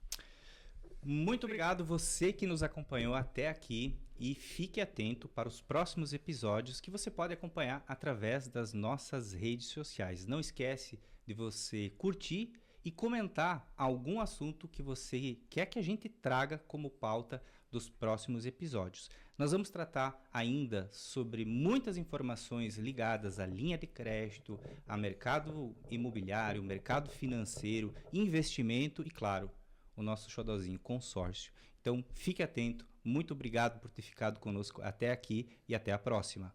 Muito obrigado você que nos acompanhou até aqui, e fique atento para os próximos episódios que você pode acompanhar através das nossas redes sociais. Não esquece de você curtir e comentar algum assunto que você quer que a gente traga como pauta dos próximos episódios. Nós vamos tratar ainda sobre muitas informações ligadas à linha de crédito, a mercado imobiliário, mercado financeiro, investimento e, claro, o nosso xodózinho, consórcio. Então, fique atento. Muito obrigado por ter ficado conosco até aqui e até a próxima.